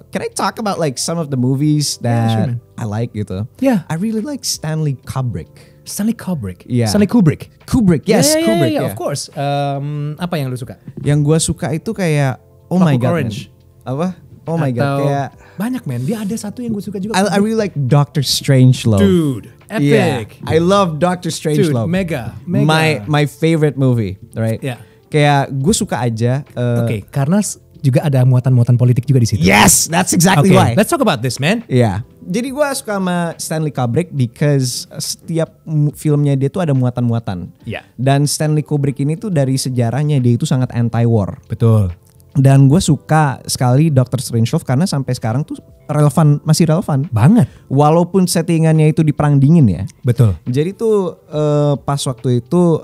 can I talk about like some of the movies that I like gitu? Yeah. I really like Stanley Kubrick. Stanley Kubrick? Yeah. Stanley Kubrick? Kubrick, yes. Kubrick, yeah, of course. Apa yang lu suka? Yang gue suka itu kayak, oh my god. Orange. Apa? Oh my god, kayak banyak man. Dia ada satu yang gue suka juga. I really like Doctor Strangelove. Dude, epic. Yeah, I love Doctor Strangelove. Dude, mega. My favorite movie, right? Yeah. Kayak gue suka aja. Oke, karena juga ada muatan-muatan politik juga di situ. Yes, that's exactly why. Let's talk about this, man. Yeah. Jadi gue suka sama Stanley Kubrick because setiap filmnya dia tuh ada muatan-muatan. Yeah. Dan Stanley Kubrick ini tuh dari sejarahnya dia itu sangat anti-war. Betul. Dan gue suka sekali Doctor Strangelove karena sampai sekarang tuh masih relevan. Banget. Walaupun settingannya itu di perang dingin ya. Betul. Jadi tuh pas waktu itu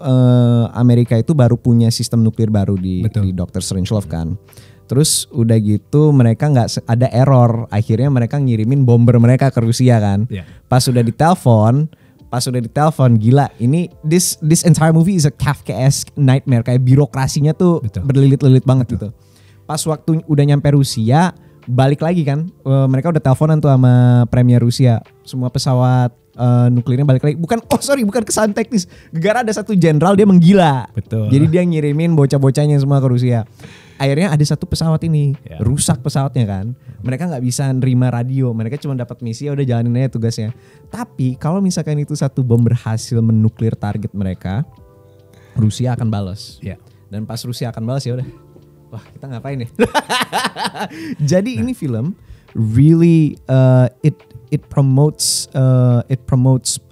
Amerika itu baru punya sistem nuklir baru di Doctor Strangelove kan. Terus udah gitu mereka nggak ada error, akhirnya mereka ngirimin bomber mereka ke Rusia kan. Yeah. Pas udah ditelepon gila ini this entire movie is a Kafkaesque nightmare, kayak birokrasinya tuh berlilit-lilit banget gitu. Pas waktu udah nyampe Rusia balik lagi kan, mereka udah teleponan tuh sama Premier Rusia, semua pesawat nuklirnya balik lagi. Bukan kesalahan teknis, gara ada satu jenderal dia menggila. Betul. Jadi dia ngirimin bocah-bocahnya semua ke Rusia. Akhirnya ada satu pesawat ini rusak pesawatnya kan. Mereka nggak bisa nerima radio. Mereka cuma dapat misi, ya udah jalanin aja tugasnya. Tapi kalau misalkan itu satu bom berhasil menuklir target mereka, Rusia akan balas. Yeah. Dan pas Rusia akan balas ya udah, wah kita ngapain ya? Jadi ini film really it promotes it promotes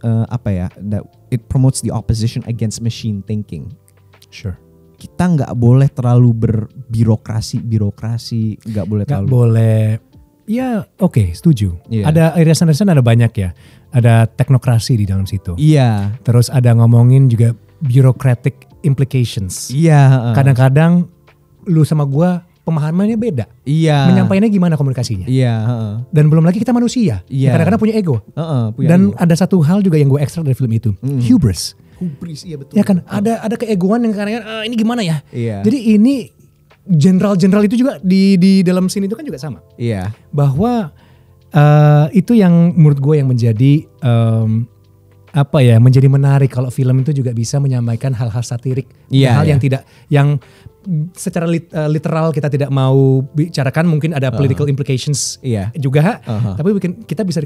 the opposition against machine thinking. Sure. Kita nggak boleh terlalu berbirokrasi, nggak boleh terlalu. Nggak boleh. Ya oke, setuju. Yeah. Ada irisan-irisan ada banyak ya. Ada teknokrasi di dalam situ. Iya. Yeah. Terus ada ngomongin juga bureaucratic implications. Iya. Yeah. Kadang-kadang lu sama gua pemahamannya beda. Iya. Menyampaikannya gimana komunikasinya. Iya. Dan belum lagi kita manusia. Iya. Kadang-kadang punya ego. Punya Dan ego. ada satu hal juga yang gue ekstrak dari film itu. Hubris. Iya betul. Ya kan, ada keegoan yang kadang-kadang ini gimana ya? Iya. Jadi ini jenderal-jenderal itu juga di dalam scene itu kan juga sama. Iya. Bahwa itu yang menurut gue yang menjadi menjadi menarik kalau film itu juga bisa menyampaikan hal-hal satirik, hal yang tidak yang secara literal kita tidak mau bicarakan, mungkin ada political implications juga, tapi kita bisa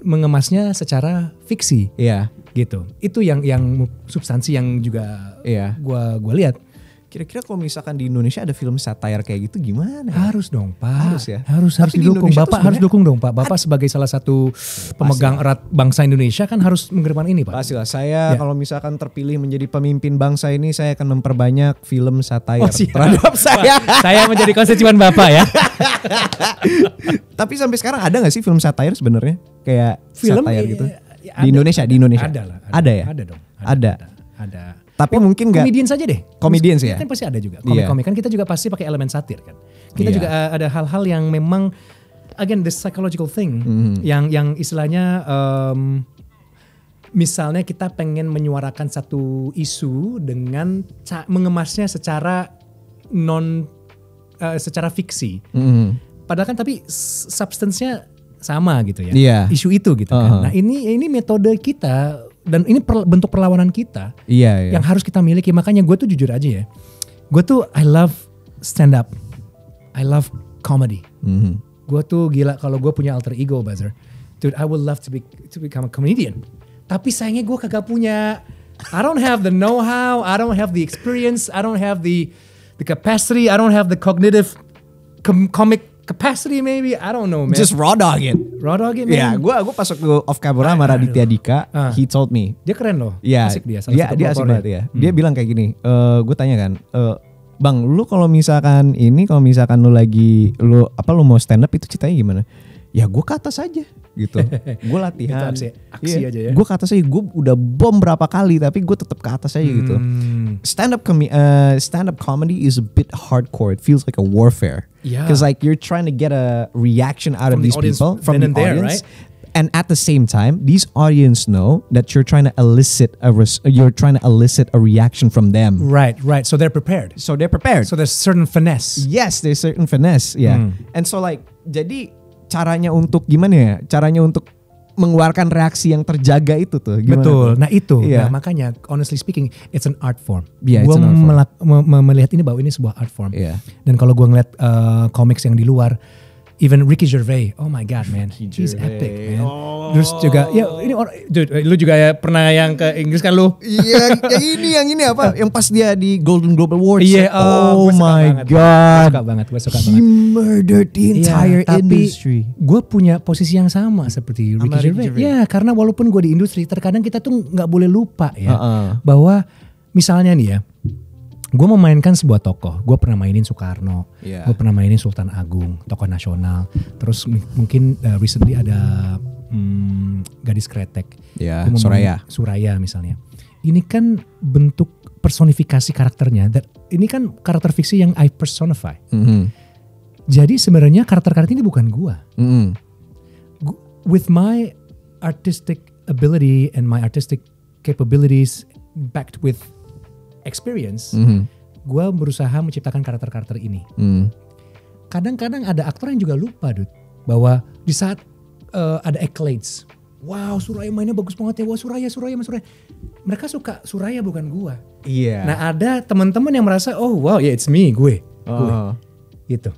mengemasnya secara fiksi. Iya. Gitu. Itu yang substansi yang juga gua lihat. Kira-kira kalau misalkan di Indonesia ada film satire kayak gitu gimana? Harus dong, Pak. Harus ya. Harus didukung. Bapak harus dukung dong, Pak. Bapak sebagai salah satu pemegang erat bangsa Indonesia kan harus mengedepankan ini, Pak. Pastilah. Saya kalau misalkan terpilih menjadi pemimpin bangsa ini, saya akan memperbanyak film satire terhadap saya. Saya menjadi konstituen Bapak ya. Tapi sampai sekarang ada nggak sih film satire sebenarnya? Kayak film satire gitu? Ya, di Indonesia. Ada lah. Ada ya? Ada dong. Ada. Tapi mungkin nggak. Komedian saja deh. Komedian sih ya. Kan pasti ada juga. Komik-komik kan kita juga pasti pakai elemen satir kan. Kita juga ada hal-hal yang memang again the psychological thing yang istilahnya misalnya kita pengen menyuarakan satu isu dengan mengemasnya secara secara fiksi. Padahal kan tapi substance-nya sama gitu ya. Yeah. Isu itu gitu kan. Nah, ini metode kita dan ini bentuk perlawanan kita yang harus kita miliki. Makanya gue tuh jujur aja ya. Gue tuh I love stand up. I love comedy. Gue tuh gila kalau gue punya alter ego, Buzzer. Dude, I would love to become a comedian. Tapi sayangnya gue kagak punya. I don't have the know-how. I don't have the experience. I don't have the capacity. I don't have the cognitive comic capacity maybe. I don't know, man. Just raw dog it. Raw dog it, man. Yeah, gue pas waktu off camera sama Raditya Dika, he told me. Dia keren loh. Iya. Asik dia. Dia asik banget ya. Dia bilang kayak gini. Gue tanya kan, Bang, lu kalau misalkan lu lagi lu mau stand up itu ceritanya gimana? Ya gue ke atas aja gitu. Gue latihan. Aksi aja ya. Gue ke atas aja. Gue udah bom berapa kali tapi gue tetap ke atas aja gitu. Stand up comedy is a bit hardcore. It feels like a warfare. Yeah. Because like you're trying to get a reaction out of these people from the audience. Right? And at the same time, these audience know that you're trying to elicit a reaction from them. Right. So they're prepared. So there's certain finesse. Yes, there's certain finesse. Yeah. And so like jadi caranya untuk gimana ya? Caranya untuk mengeluarkan reaksi yang terjaga itu tuh. Gimana Betul. tuh? Nah itu. Yeah. Nah makanya honestly speaking, it's an art form. Yeah, gue melihat ini bahwa ini sebuah art form. Yeah. Dan kalau gue ngeliat comics yang di luar, even Ricky Gervais, oh my god man, he's epic man. Terus juga, ya ini dude, lu juga ya pernah yang ke Inggris kan lu? Iya, yang ini apa? Yang pas dia di Golden Globe Awards. Iya, oh my god. Gue suka banget. He murdered the entire industry. Gue punya posisi yang sama seperti Ricky Gervais. Ya, karena walaupun gue di industri, terkadang kita tuh nggak boleh lupa ya bahwa misalnya nih ya. Gue memainkan sebuah tokoh, gue pernah mainin Soekarno, gue pernah mainin Sultan Agung, tokoh nasional. Terus mungkin recently ada Gadis Kretek, Suraya misalnya. Ini kan bentuk personifikasi karakternya. Ini kan karakter fiksi yang I personify. Jadi sebenarnya karakter ini bukan gue. With my artistic ability and my artistic capabilities backed with experience, gue berusaha menciptakan karakter-karakter ini. Kadang-kadang ada aktor yang juga lupa, dude, bahwa di saat ada accolades, wow Suraya mainnya bagus banget ya, wah Suraya. Mereka suka Suraya bukan gue. Iya. Nah ada teman-teman yang merasa, oh wow yeah, it's me, gue. Gitu.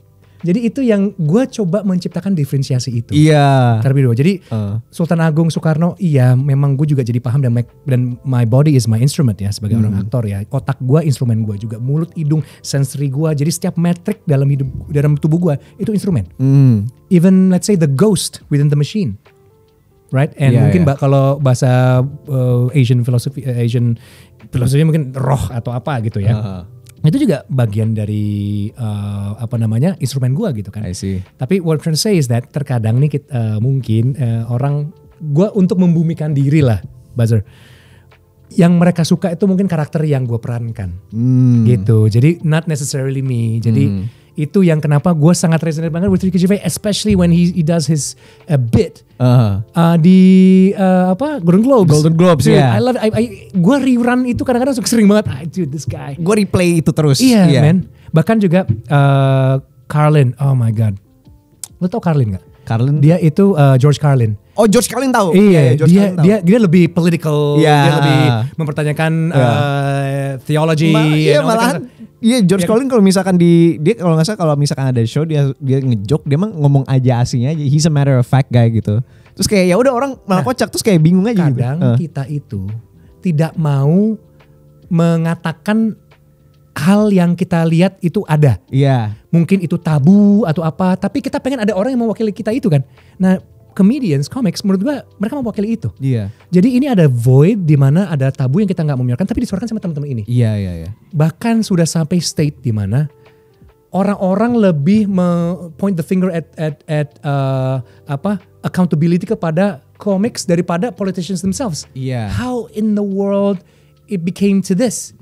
Jadi itu yang gue coba menciptakan diferensiasi itu. Iya. Terlebih dulu. Jadi Sultan Agung, Soekarno, iya memang gue juga jadi paham dan my body is my instrument ya sebagai orang aktor ya. Otak gue instrumen gue juga, mulut, hidung, sensory gue. Jadi setiap metrik dalam tubuh gue itu instrumen. Even let's say the ghost within the machine, right? And mungkin kalau bahasa Asian philosophy mungkin roh atau apa gitu ya. Itu juga bagian dari instrumen gua gitu kan. I see. Tapi what I'm trying to say is that terkadang nih mungkin orang gua untuk membumikan diri lah, Buzzer. Yang mereka suka itu mungkin karakter yang gua perankan, gitu. Jadi not necessarily me. Jadi itu yang kenapa gue sangat resonate banget with Ricky Gervais, especially when he does his bit di Golden Globes. Yeah. I love it. Gue rerun itu kadang-kadang sering banget. Dude, this guy. Gue replay itu terus. Iya, man. Bahkan juga Carlin. Oh my god. Lo tau Carlin gak? Carlin? Dia itu George Carlin. Oh, George Carlin tahu. Iya, dia lebih political. Dia lebih mempertanyakan theology. Malahan. Iya, George Carlin kalau misalkan dia kalau nggak salah kalau misalkan ada show dia ngejok, dia mah ngomong aja aslinya aja. He's a matter of fact guy gitu. Terus kayak ya udah orang malah kocak, terus kayak bingung aja gitu. Kadang kita itu tidak mau mengatakan hal yang kita lihat itu ada. Iya. Mungkin itu tabu atau apa, tapi kita pengen ada orang yang mewakili kita itu kan. Nah, comedians, comics, menurut gua mereka mewakili itu. Iya. Jadi ini ada void di mana ada tabu yang kita nggak mau menyiarkan, tapi disuarakan sama teman-teman ini. Iya. Bahkan sudah sampai state di mana orang-orang lebih point the finger at accountability kepada comics daripada politicians themselves. Iya. How in the world it became to this?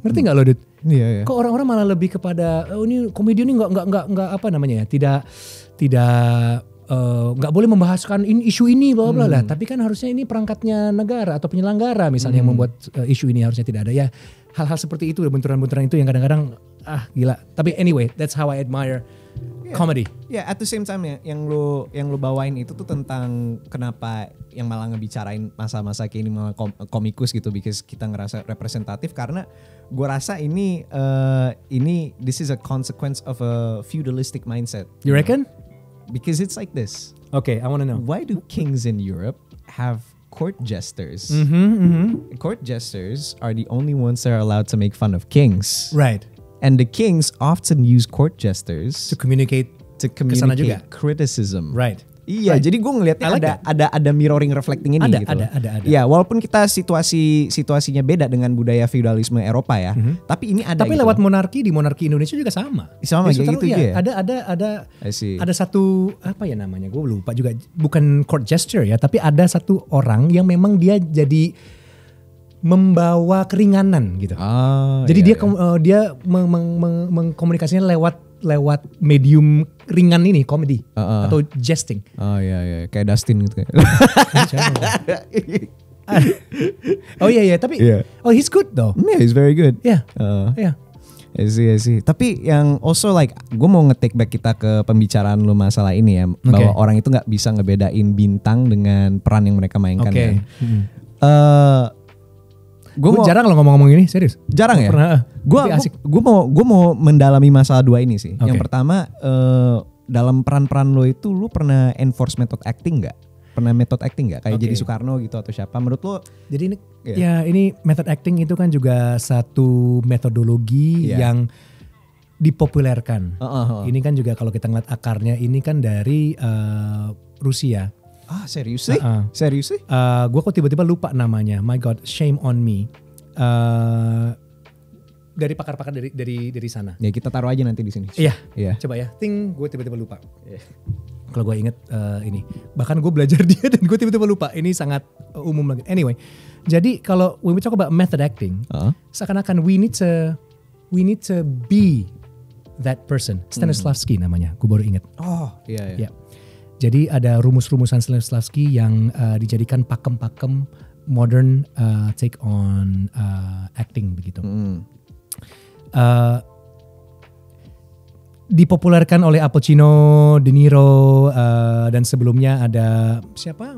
Ngerti nggak lo, Dut? Iya. Kok orang-orang malah lebih kepada ini komedi ini nggak apa namanya ya? Tidak nggak boleh membahaskan isu ini bla bla lah. Tapi kan harusnya ini perangkatnya negara atau penyelenggara misalnya yang membuat isu ini harusnya tidak ada ya. Hal-hal seperti itu, benturan-benturan itu yang kadang-kadang gila. Tapi anyway, that's how I admire comedy. Ya, at the same time ya, yang lu bawain itu tuh tentang kenapa yang malah ngebicarain masa-masa kayak ini malah komikus gitu, because kita ngerasa representatif karena gue rasa ini this is a consequence of a feudalistic mindset. You reckon? Because it's like this. Okay, I want to know. Why do kings in Europe have court jesters? Court jesters are the only ones that are allowed to make fun of kings. Right. And the kings often use court jesters to communicate juga. Criticism. Right. Iya, right. Jadi gue ngelihatnya like ada mirroring reflecting ini gitu. Ada. Iya, walaupun kita situasinya beda dengan budaya feudalisme Eropa ya, tapi ini ada. Tapi gitu. Lewat monarki di monarki Indonesia juga sama. Sama kayak gitu ya. Ada satu apa ya namanya? Gue lupa juga. Bukan court gesture ya, tapi ada satu orang yang memang dia jadi membawa keringanan gitu. Jadi dia mengkomunikasinya lewat medium ringan ini, komedi atau jesting. Oh iya, kayak Dustin gitu. Tapi he's good though. Yeah, he's very good. Yeah. I see. Tapi yang also like gue mau nge-take back kita ke pembicaraan lu masalah ini ya, bahwa orang itu nggak bisa ngebedain bintang dengan peran yang mereka mainkan. Kan. Gue jarang lo ngomong-ngomong ini, serius. Jarang ya. Gue mau mendalami masalah dua ini sih. Yang pertama, dalam peran-peran lo itu, lo pernah enforce method acting nggak? Pernah method acting nggak? Kayak jadi Soekarno gitu atau siapa? Menurut lo? Jadi ini, ini method acting itu kan juga satu metodologi yang dipopulerkan. Ini kan juga kalau kita ngeliat akarnya, ini kan dari Rusia. Serius sih? Serius sih? Gue kok tiba-tiba lupa namanya. My God, shame on me. Dari pakar-pakar dari sana. Ya kita taruh aja nanti di sini. Iya. Coba ya. Gue tiba-tiba lupa. Kalau gue inget ini. Bahkan gue belajar dia dan gue tiba-tiba lupa. Ini sangat umum lagi. Anyway, jadi kalau when we talk about method acting, seakan-akan we need to be that person. Stanislavski namanya. Gue baru inget. Iya. Jadi ada rumus-rumusan Stanislavski yang dijadikan pakem-pakem modern take on acting begitu. Dipopulerkan oleh Al Pacino, De Niro, dan sebelumnya ada siapa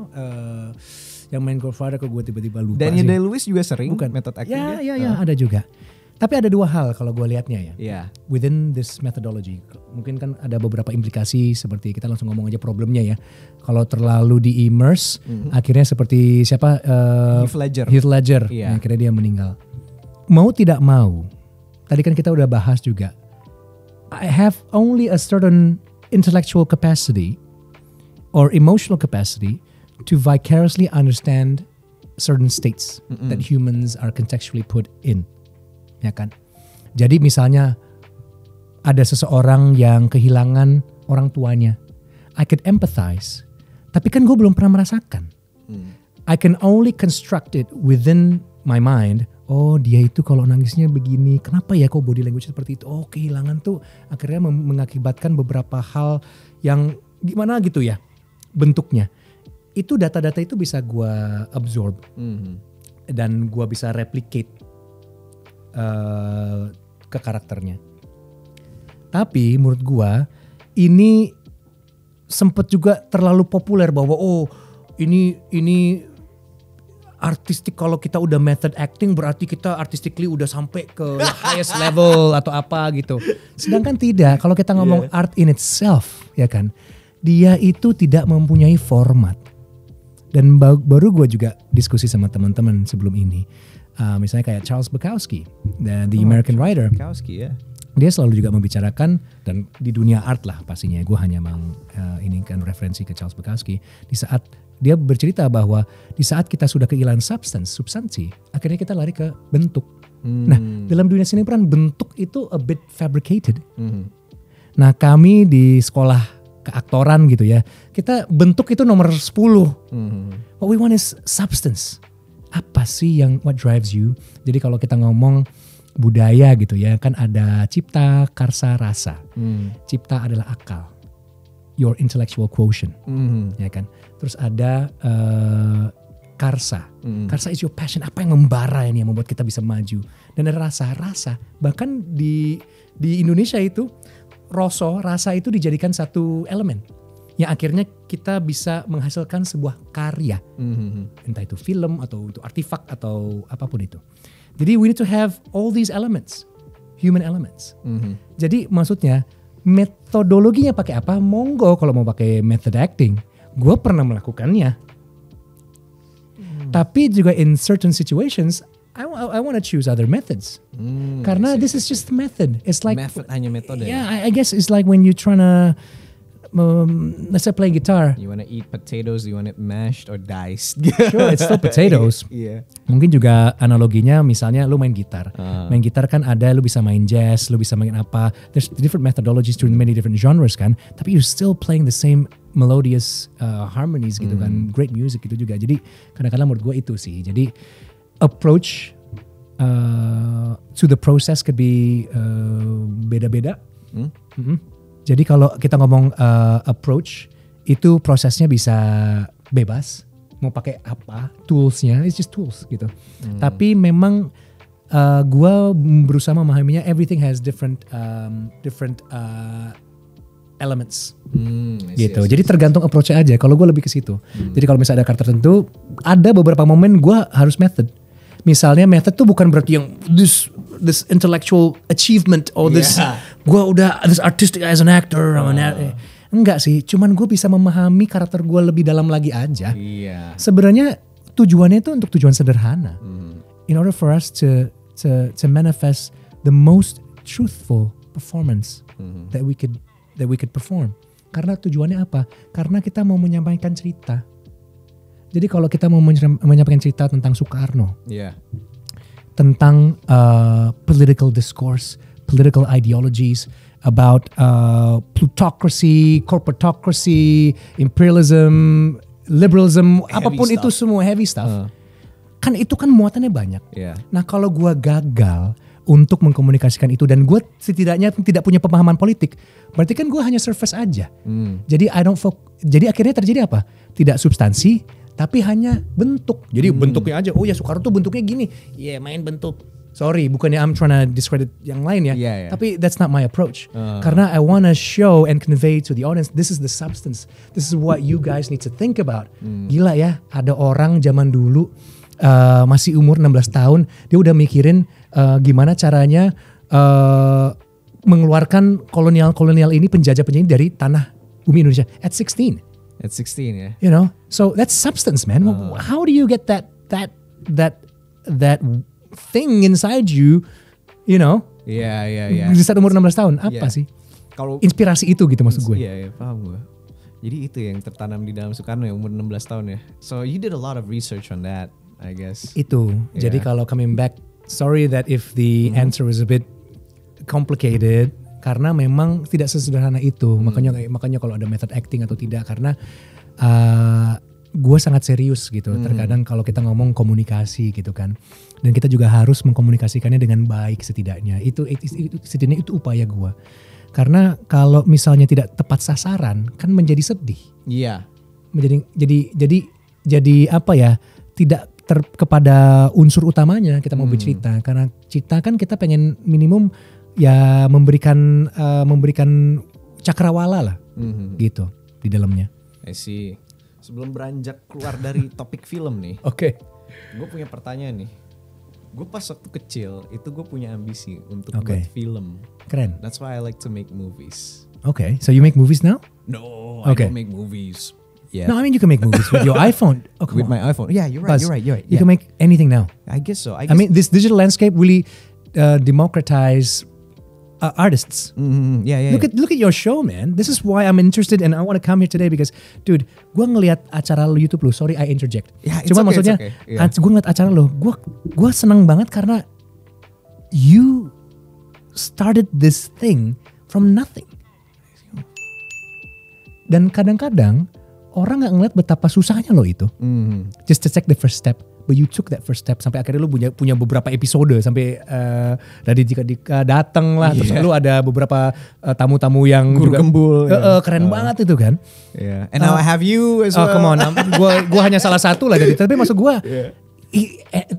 yang main Godfather, kok gue tiba-tiba lupa. Daniel Day-Lewis juga sering method acting. Ya, ada juga. Tapi ada dua hal kalau gue lihatnya ya. Yeah. Within this methodology, mungkin kan ada beberapa implikasi seperti kita langsung ngomong aja problemnya ya. Kalau terlalu di-immerse, akhirnya seperti siapa? Heath Ledger. Yeah. Akhirnya dia meninggal. Mau tidak mau, tadi kan kita udah bahas juga. I have only a certain intellectual capacity or emotional capacity to vicariously understand certain states that humans are contextually put in. Ya kan. Jadi misalnya ada seseorang yang kehilangan orang tuanya, I could empathize. Tapi kan gue belum pernah merasakan. I can only construct it within my mind. Oh, dia itu kalau nangisnya begini, kenapa ya kok body language seperti itu? Oh, kehilangan tuh akhirnya mengakibatkan beberapa hal yang gimana gitu ya bentuknya. Itu data-data itu bisa gue absorb dan gue bisa replicate ke karakternya. Tapi menurut gua ini sempet juga terlalu populer bahwa ini artistik, kalau kita udah method acting berarti kita artistically udah sampai ke highest level atau apa gitu. Sedangkan tidak, kalau kita ngomong art in itself ya kan, dia itu tidak mempunyai format. Dan baru gua juga diskusi sama teman-teman sebelum ini. Misalnya kayak Charles Bukowski, the American writer. Bukowski ya. Dia selalu juga membicarakan, dan di dunia art lah pastinya, gue hanya ini kan referensi ke Charles Bukowski. Di saat dia bercerita bahwa di saat kita sudah kehilangan substansi, akhirnya kita lari ke bentuk. Nah, dalam dunia seni peran bentuk itu a bit fabricated. Nah, kami di sekolah keaktoran gitu ya, kita bentuk itu nomor 10. What we want is substance. Apa sih yang what drives you? Jadi kalau kita ngomong budaya gitu ya, kan ada cipta, karsa, rasa. Cipta adalah akal. your intellectual quotient, ya kan. Terus ada karsa. Karsa is your passion, apa yang membara ini yang membuat kita bisa maju. Dan ada rasa. Bahkan di Indonesia itu rasa itu dijadikan satu elemen yang akhirnya kita bisa menghasilkan sebuah karya. Entah itu film atau itu artifak atau apapun itu. Jadi we need to have all these elements, human elements. Jadi maksudnya metodologinya pakai apa? Monggo kalau mau pakai method acting. Gue pernah melakukannya. Tapi juga in certain situations, I want to choose other methods. Karena this is just a method. It's like method hanya metode. Yeah, I guess it's like when you trying to let's say play guitar. You want to eat potatoes, you want it mashed or diced. Sure, it's still potatoes. Yeah. Mungkin juga analoginya misalnya lu main gitar. Main gitar kan ada, lu bisa main jazz, lu bisa main apa. There's different methodologies to many different genres kan. Tapi you're still playing the same melodious harmonies gitu kan. Great music gitu juga. Jadi kadang-kadang menurut gue itu sih. Jadi approach to the process could be beda-beda. Jadi kalau kita ngomong approach, itu prosesnya bisa bebas. Mau pakai apa, toolsnya, it's just tools gitu. Tapi memang gue berusaha memahaminya, everything has different elements gitu. Jadi tergantung approach-nya aja. Kalau gue lebih ke situ. Jadi kalau misalnya ada karakter tertentu, ada beberapa momen gue harus method. Misalnya method tuh bukan berarti yang this intellectual achievement or this gue udah this artistic as an actor. Enggak sih, cuman gue bisa memahami karakter gue lebih dalam lagi aja. Sebenarnya tujuannya itu untuk tujuan sederhana. In order for us to manifest the most truthful performance that we could perform. Karena tujuannya apa? Karena kita mau menyampaikan cerita. Jadi kalau kita mau menyampaikan cerita tentang Soekarno, tentang political discourse, political ideologies, about plutocracy, corporatocracy, imperialism, liberalism, heavy apapun stuff. Itu semua heavy stuff. Kan itu kan muatannya banyak. Nah kalau gue gagal untuk mengkomunikasikan itu dan gue setidaknya tidak punya pemahaman politik, berarti kan gue hanya surface aja. Jadi jadi akhirnya terjadi apa? Tidak substansi, tapi hanya bentuk. Jadi bentuknya aja. Oh ya Soekarno tuh bentuknya gini. Main bentuk. Sorry, bukannya I'm trying to discredit yang lain ya. Tapi that's not my approach. Karena I want to show and convey to the audience, this is the substance. This is what you guys need to think about. Gila ya, ada orang zaman dulu masih umur 16 tahun, dia udah mikirin gimana caranya mengeluarkan kolonial ini, penjajah-penjajah dari tanah bumi Indonesia at 16. At 16 ya. You know, so that's substance, man. How do you get that thing inside you, you know? Iya. Di saat umur 16 tahun, apa sih? Kalau inspirasi itu gitu maksud gue. Iya, paham gue. Jadi itu yang tertanam di dalam Soekarno yang umur 16 tahun ya. So you did a lot of research on that, I guess. Itu. Jadi kalau coming back, sorry that if the answer was a bit complicated, karena memang tidak sesederhana itu. Makanya kalau ada method acting atau tidak, karena gue sangat serius gitu. Terkadang kalau kita ngomong komunikasi gitu kan, dan kita juga harus mengkomunikasikannya dengan baik setidaknya. Itu setidaknya itu upaya gue. Karena kalau misalnya tidak tepat sasaran, kan menjadi sedih. Iya. Jadi apa ya? Tidak kepada unsur utamanya kita mau bercerita. Karena cerita kan kita pengen minimum ya memberikan cakrawala lah gitu di dalamnya. I see. Sebelum beranjak keluar dari topik film nih. Oke. Gue punya pertanyaan nih. Gue pas waktu kecil itu gue punya ambisi untuk buat film. Keren. That's why I like to make movies. Okay, so you make movies now? No, I don't make movies. Yeah. No, I mean you can make movies with your iPhone. Oh, with my iPhone. Yeah, you're right. You can make anything now. I guess so. I mean, this digital landscape really democratize artists. Yeah. Look at your show, man. This is why I'm interested and I want to come here today because, dude, gue ngelihat acara lo YouTube lo. Sorry, I interject. Yeah, Cuma maksudnya, gue ngeliat acara lo. Gue senang banget karena you started this thing from nothing. Dan kadang-kadang orang nggak ngeliat betapa susahnya loh itu. Just to take the first step. But you took that first step sampai akhirnya lu punya beberapa episode sampai Raditya Dika datang lah, terus lu ada beberapa tamu-tamu yang Guru juga Gembul, keren banget itu kan. Yeah. And now I have you as well. Come on, gua hanya salah satu lah dari, tapi maksud gua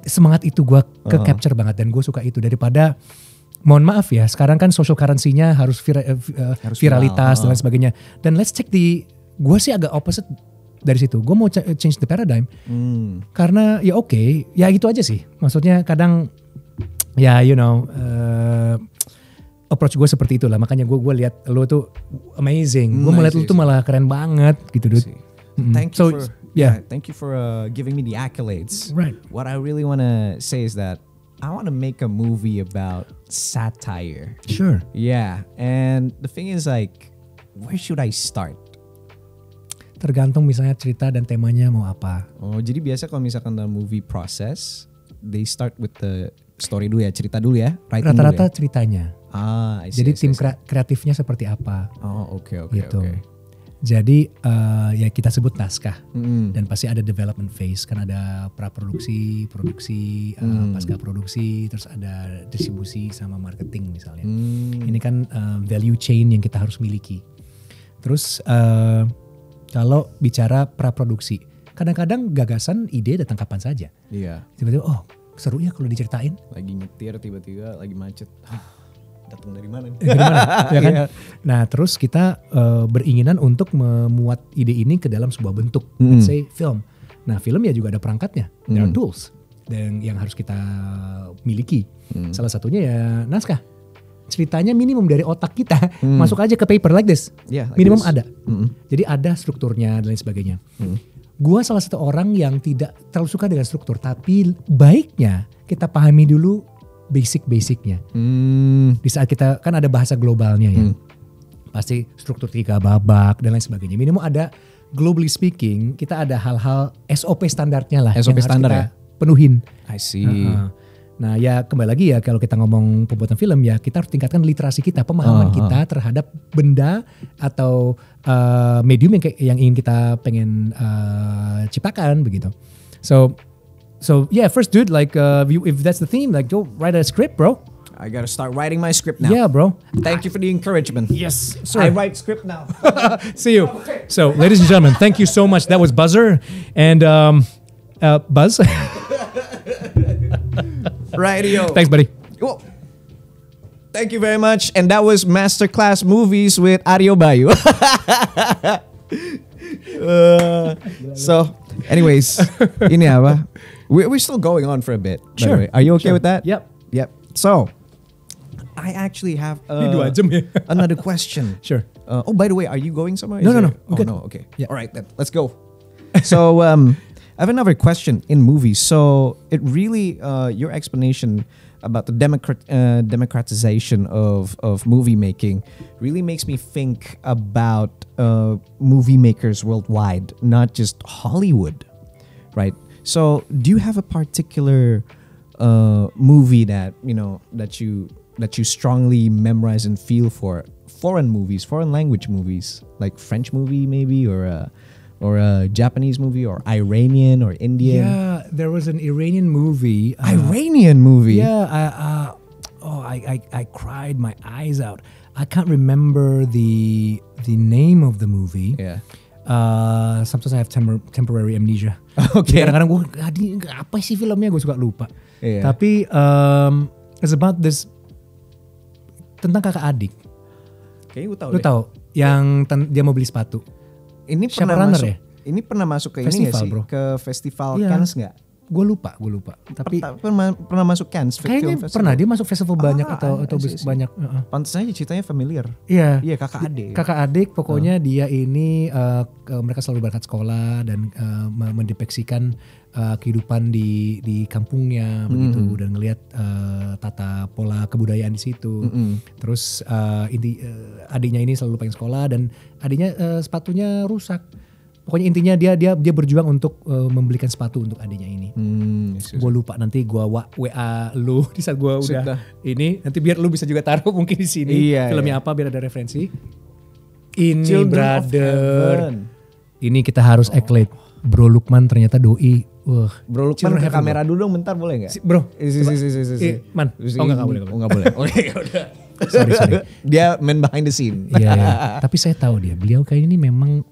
semangat itu gua ke-capture banget dan gua suka itu daripada mohon maaf ya, sekarang kan social currency-nya harus viralitas dan lain sebagainya. Dan let's take gue sih agak opposite dari situ. Gue mau change the paradigm. Karena ya oke, ya gitu aja sih. Maksudnya kadang ya approach gue seperti itulah. Makanya gue lihat lo tuh amazing. Gue melihat lo tuh malah keren banget gitu, dude. Thank you for giving me the accolades. Right. What I really want to say is that I want to make a movie about satire. Sure. Yeah, and the thing is like, where should I start? Tergantung misalnya cerita dan temanya mau apa. Oh, jadi biasa kalau misalkan dalam movie process, they start with the story dulu ya, cerita dulu ya, writing rata-rata dulu ya? Ceritanya. I see, jadi tim kreatifnya seperti apa. Oh, oke. Gitu. Jadi ya kita sebut naskah dan pasti ada development phase, kan ada praproduksi, produksi, pasca produksi, terus ada distribusi sama marketing misalnya. Ini kan value chain yang kita harus miliki. Terus kalau bicara praproduksi, kadang-kadang gagasan ide datang kapan saja. Iya. Tiba-tiba seru ya kalau diceritain. Lagi nyetir tiba-tiba lagi macet. Datang dari mana? Ya kan? Nah terus kita beringinan untuk memuat ide ini ke dalam sebuah bentuk, let's say film. Nah film ya juga ada perangkatnya, there are tools yang harus kita miliki. Salah satunya ya naskah. Ceritanya minimum dari otak kita masuk aja ke paper like this. Yeah, like minimum this. ada. Jadi ada strukturnya dan lain sebagainya. Gua salah satu orang yang tidak terlalu suka dengan struktur, tapi baiknya kita pahami dulu basic-basicnya. Di saat kita kan ada bahasa globalnya ya. Pasti struktur 3 babak dan lain sebagainya. Minimum ada, globally speaking, kita ada hal-hal SOP standarnya lah. SOP yang standar harus kita ya? penuhin. I see. Nah ya kembali lagi ya, kalau kita ngomong pembuatan film ya, kita harus tingkatkan literasi kita, pemahaman kita terhadap benda atau medium yang ingin kita pengen ciptakan begitu. So yeah, first dude, like if that's the theme, like go write a script, bro. I gotta start writing my script now. Yeah, bro. Thank you for the encouragement. Yes, sir. I write script now. See you. Okay. So, ladies and gentlemen, thank you so much. That was Buzzer and Buzz. Radio. Thanks, buddy. Cool. Thank you very much. And that was Masterclass Movies with Aryo Bayu. So, anyways, ini apa? We're still going on for a bit. By the way. Are you okay with that? Yep. So, I actually have another question. Sure. Oh, by the way, are you going somewhere? No. Okay. Yeah. All right, then. Let's go. So, I have another question in movies. So, it really, your explanation about the democratization of movie making really makes me think about movie makers worldwide, not just Hollywood, right? So, do you have a particular movie that that you strongly memorize and feel for? Foreign movies, foreign language movies, like French movie maybe, or a Japanese movie, or Iranian or Indian. Yeah, there was an Iranian movie. Iranian movie. Yeah, I cried my eyes out. I can't remember the name of the movie. Yeah. Sometimes I have temporary amnesia. Okay. Kadang-kadang gue apa sih filmnya, gue suka lupa. Yeah. Tapi it's about this, tentang kakak adik. Kayaknya gue tahu. Lu tahu yang dia mau beli sepatu. Ini Siapa pernah runner masuk ya? Ini pernah masuk ke Festival, ini nggak sih? bro. Ke festival Iya. Cannes nggak? Gue lupa. Tapi pernah masuk Cannes film kayaknya festival. pernah dia masuk festival banyak atau I see. banyak. Pantes aja ceritanya familiar. Iya. Iya, kakak adik. Kakak adik pokoknya dia ini mereka selalu berangkat sekolah dan mendepeksikan kehidupan di kampungnya begitu, dan ngelihat tata pola kebudayaan di situ. Terus adiknya ini selalu pengen sekolah dan adiknya sepatunya rusak. Pokoknya intinya dia berjuang untuk membelikan sepatu untuk adiknya ini. Gue lupa, nanti gue WA lu di saat gue udah ini, nanti biar lu bisa juga taruh mungkin di sini filmnya apa biar ada referensi. Ini Children brother, Ini kita harus accolade. Bro Lukman ternyata doi. Bro Lukman ke kamera dulu dong bentar boleh gak? Bro. Man. Enggak boleh. Enggak boleh. Oke udah. Sorry. Dia main behind the scene. Iya. Tapi saya tahu beliau kayak ini memang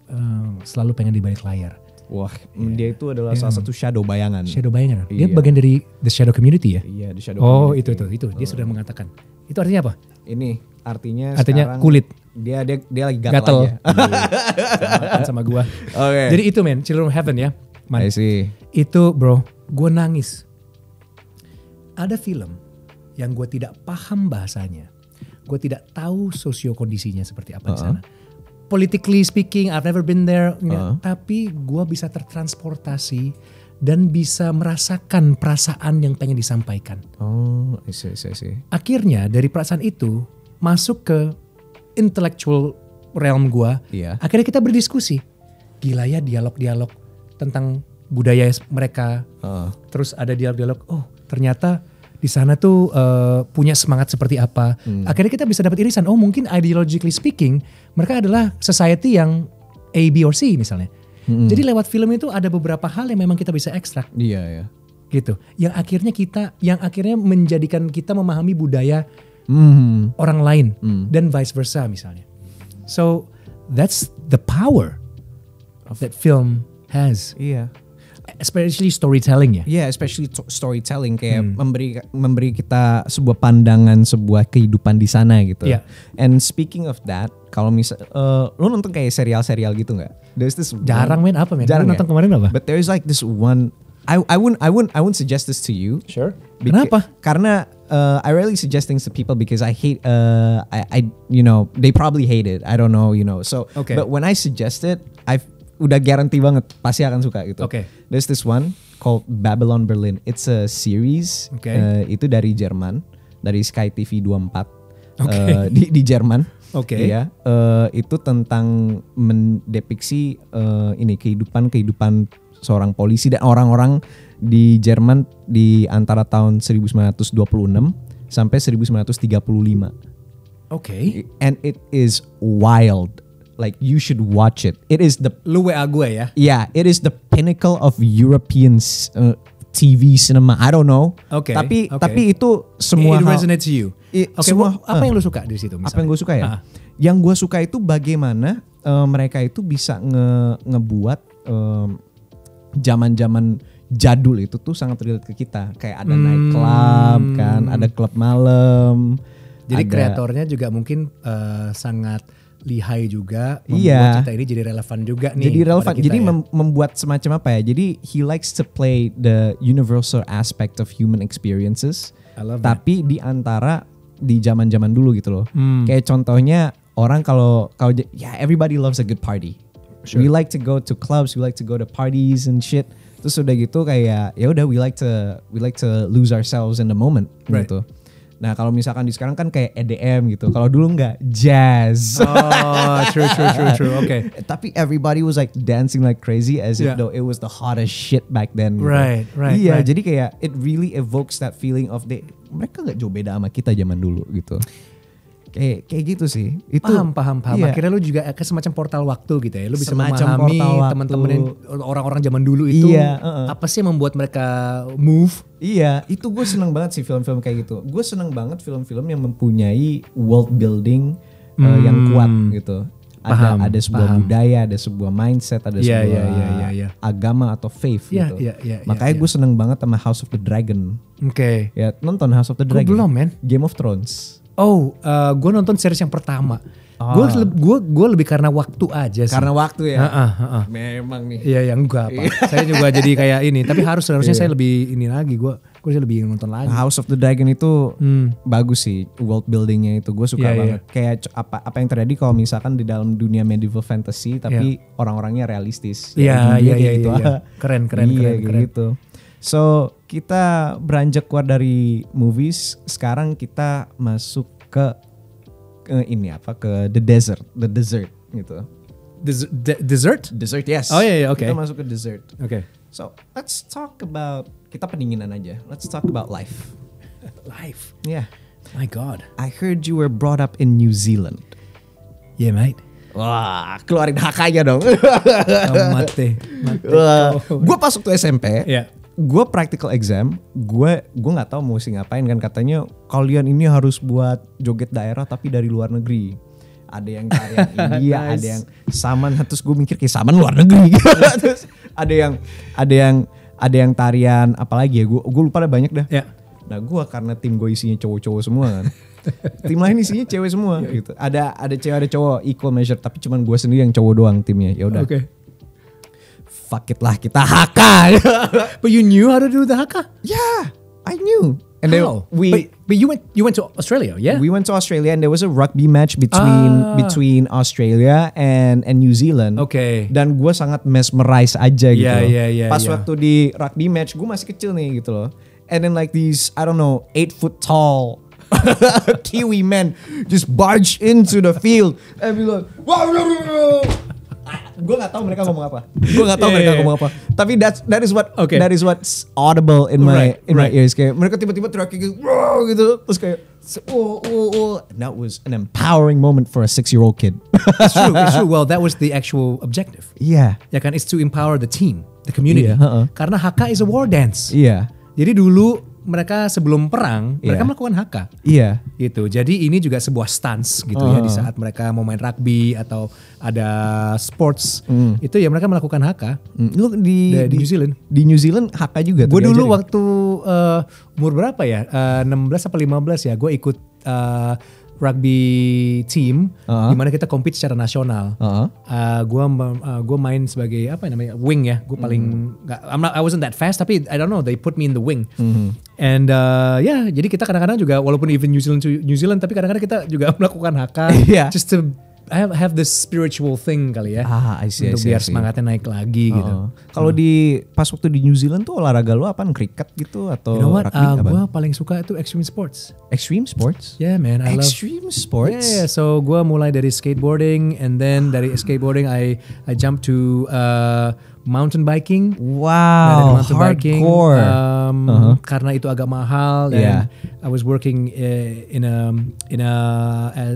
selalu pengen di balik layar. Wah, dia itu adalah salah satu shadow bayangan. Shadow bayangan. Dia bagian dari the shadow community ya? Iya, the shadow community. Itu. Dia sudah mengatakan. Itu artinya apa? Ini artinya kulit. Dia lagi gatel aja. sama gua. Okay. Jadi itu Children of Heaven ya. Man. I see. Itu bro, gua nangis. Ada film yang gua tidak paham bahasanya. Gua tidak tahu sosiokondisinya seperti apa di sana. Politically speaking, I've never been there. Tapi gue bisa tertransportasi dan bisa merasakan perasaan yang pengen disampaikan. Oh, I see. Akhirnya dari perasaan itu masuk ke intellectual realm gue. Iya. Akhirnya kita berdiskusi. Gila ya dialog-dialog tentang budaya mereka. Terus ada dialog-dialog. Oh ternyata di sana tuh punya semangat seperti apa. Akhirnya kita bisa dapat irisan. Oh mungkin ideologically speaking mereka adalah society yang A, B, or C misalnya. Jadi lewat film itu ada beberapa hal yang memang kita bisa ekstrak. Iya. Gitu. Yang akhirnya menjadikan kita memahami budaya orang lain dan vice versa misalnya. So that's the power that film has. Iya. Especially storytelling ya. Yeah, especially storytelling kayak memberi kita sebuah pandangan, sebuah kehidupan di sana gitu. Yeah. And speaking of that, kalau misal lo nonton kayak serial-serial gitu nggak? There's this jarang apa men? Jarang nonton kemarin apa? But there's like this one. I wouldn't suggest this to you. Sure. Kenapa? Karena I rarely suggest things to people because I hate I they probably hate it. I don't know, So okay. But when I suggest it, udah guarantee banget pasti akan suka gitu. Okay. There's this one called Babylon Berlin. It's a series. Okay. Itu dari Jerman, dari Sky TV 24. Okay. Di Jerman. Oke. Okay. Iya. Itu tentang mendepiksi kehidupan seorang polisi dan orang-orang di Jerman di antara tahun 1926 sampai 1935. Okay. And it is wild. Like you should watch it. It is the lu WA gue ya. Yeah, it is the pinnacle of European TV cinema. I don't know. Okay. Tapi itu semua it resonates to you. Okay, apa yang lu suka di situ misalnya? Apa yang gue suka ya? Yang gue suka itu bagaimana mereka itu bisa ngebuat zaman-zaman jadul itu tuh sangat relate ke kita. Kayak ada night club kan, ada klub malam. Jadi kreatornya juga mungkin sangat lihai juga membuat cerita ini jadi relevan juga nih. Jadi relevan. Jadi ya. membuat semacam apa ya? Jadi he likes to play the universal aspect of human experiences. I love tapi di antara di zaman-zaman dulu gitu loh. Kayak contohnya orang kalau everybody loves a good party. Sure. We like to go to clubs, we like to go to parties and shit. Terus udah gitu kayak ya udah we like to lose ourselves in the moment gitu. Nah kalau misalkan di sekarang kan kayak EDM gitu. Kalau dulu nggak jazz. Oh, true. Okay. Tapi everybody was like dancing like crazy as if though it was the hottest shit back then. Gitu. Right. Iya, jadi kayak it really evokes that feeling of mereka nggak jauh beda sama kita zaman dulu gitu. Kayak gitu sih. Itu paham. Iya. Akhirnya lu juga kayak semacam portal waktu gitu ya. Lu bisa semacam memahami teman-teman orang-orang zaman dulu itu apa sih yang membuat mereka move. Iya, itu gue seneng banget sih film-film kayak gitu. Gue seneng banget film-film yang mempunyai world building yang kuat gitu. Ada sebuah budaya, ada sebuah mindset, ada sebuah agama atau faith gitu. Makanya gue seneng banget sama House of the Dragon. Oke. Ya nonton House of the Dragon. Gue belum men. Game of Thrones. Oh, gue nonton series yang pertama. Gue lebih karena waktu aja sih. Karena waktu ya. Memang nih. Iya, enggak apa. Saya juga jadi kayak ini. Tapi harusnya saya lebih ini lagi. Gue lebih nonton lagi. House of the Dragon itu bagus sih. World buildingnya itu gue suka banget. Kayak apa yang terjadi kalau misalkan di dalam dunia medieval fantasy tapi orang-orangnya realistis. Iya. Keren. Gitu. So kita beranjak keluar dari movies. Sekarang kita masuk ke the desert gitu. Dessert? Dessert, yes. Oh iya, oke. Kita masuk ke dessert. Oke. So let's talk about, kita pendinginan aja. Let's talk about life. Life? Yeah. My God. I heard you were brought up in New Zealand. Yeah, mate. Wah, keluarin HK-nya dong. Mati. Gue pas waktu SMP, gue practical exam, gue nggak tahu mau ngapain kan, katanya kalian ini harus buat joget daerah tapi dari luar negeri. Ada yang tarian India, nice. Ada yang Saman, terus gue mikir kayak Saman luar negeri. Terus ada yang tarian apalagi ya, gue lupa ada banyak dah. Nah gue karena tim gue isinya cowok-cowok semua kan. Tim lain isinya cewek semua gitu. Ada cewek ada cowok equal measure, tapi cuman gue sendiri yang cowok doang timnya. Ya udah. Okay. Fuck it lah, kita HK. But you knew how to do the HK? Yeah, I knew. And how? But you went to Australia, yeah? We went to Australia and there was a rugby match between Australia and New Zealand. Okay. Dan gue sangat mesmerize aja gitu. Yeah. Pas waktu di rugby match gue masih kecil nih gitu loh. And then like these, I don't know, 8 foot tall Kiwi men just barge into the field and be like, gue nggak tahu mereka ngomong apa. Tapi that is what's audible in my ears. Kayak mereka tiba-tiba teriak gitu, terus kayak and that was an empowering moment for a 6-year-old kid. It's true. Well, that was the actual objective. Yeah. Ya kan, it's to empower the team, the community. Karena HK is a war dance. Iya. Jadi dulu mereka sebelum perang, mereka melakukan HK. Iya. Gitu. Jadi ini juga sebuah stance gitu ya, di saat mereka mau main rugby atau ada sports, itu ya mereka melakukan HK. Lu di New Zealand. Di New Zealand HK juga. Gue dulu waktu umur berapa ya? 16 apa 15 ya, gue ikut rugby team di mana kita compete secara nasional. Gue main sebagai apa namanya, wing ya. Gue paling I wasn't that fast, tapi I don't know, they put me in the wing. And jadi kita kadang-kadang juga walaupun even New Zealand, tapi kadang-kadang kita juga melakukan HK just to have this spiritual thing kali ya. I see. Untuk biar semangatnya naik lagi gitu. Kalau di pas waktu di New Zealand tuh olahraga lu apaan? Cricket gitu atau you know what? rugby? Gue paling suka itu extreme sports. Extreme sports? Yeah man, I love extreme sports. Yeah, so gue mulai dari skateboarding, and then dari skateboarding I jumped to mountain biking. Wow, hardcore. Karena itu agak mahal, dan I was working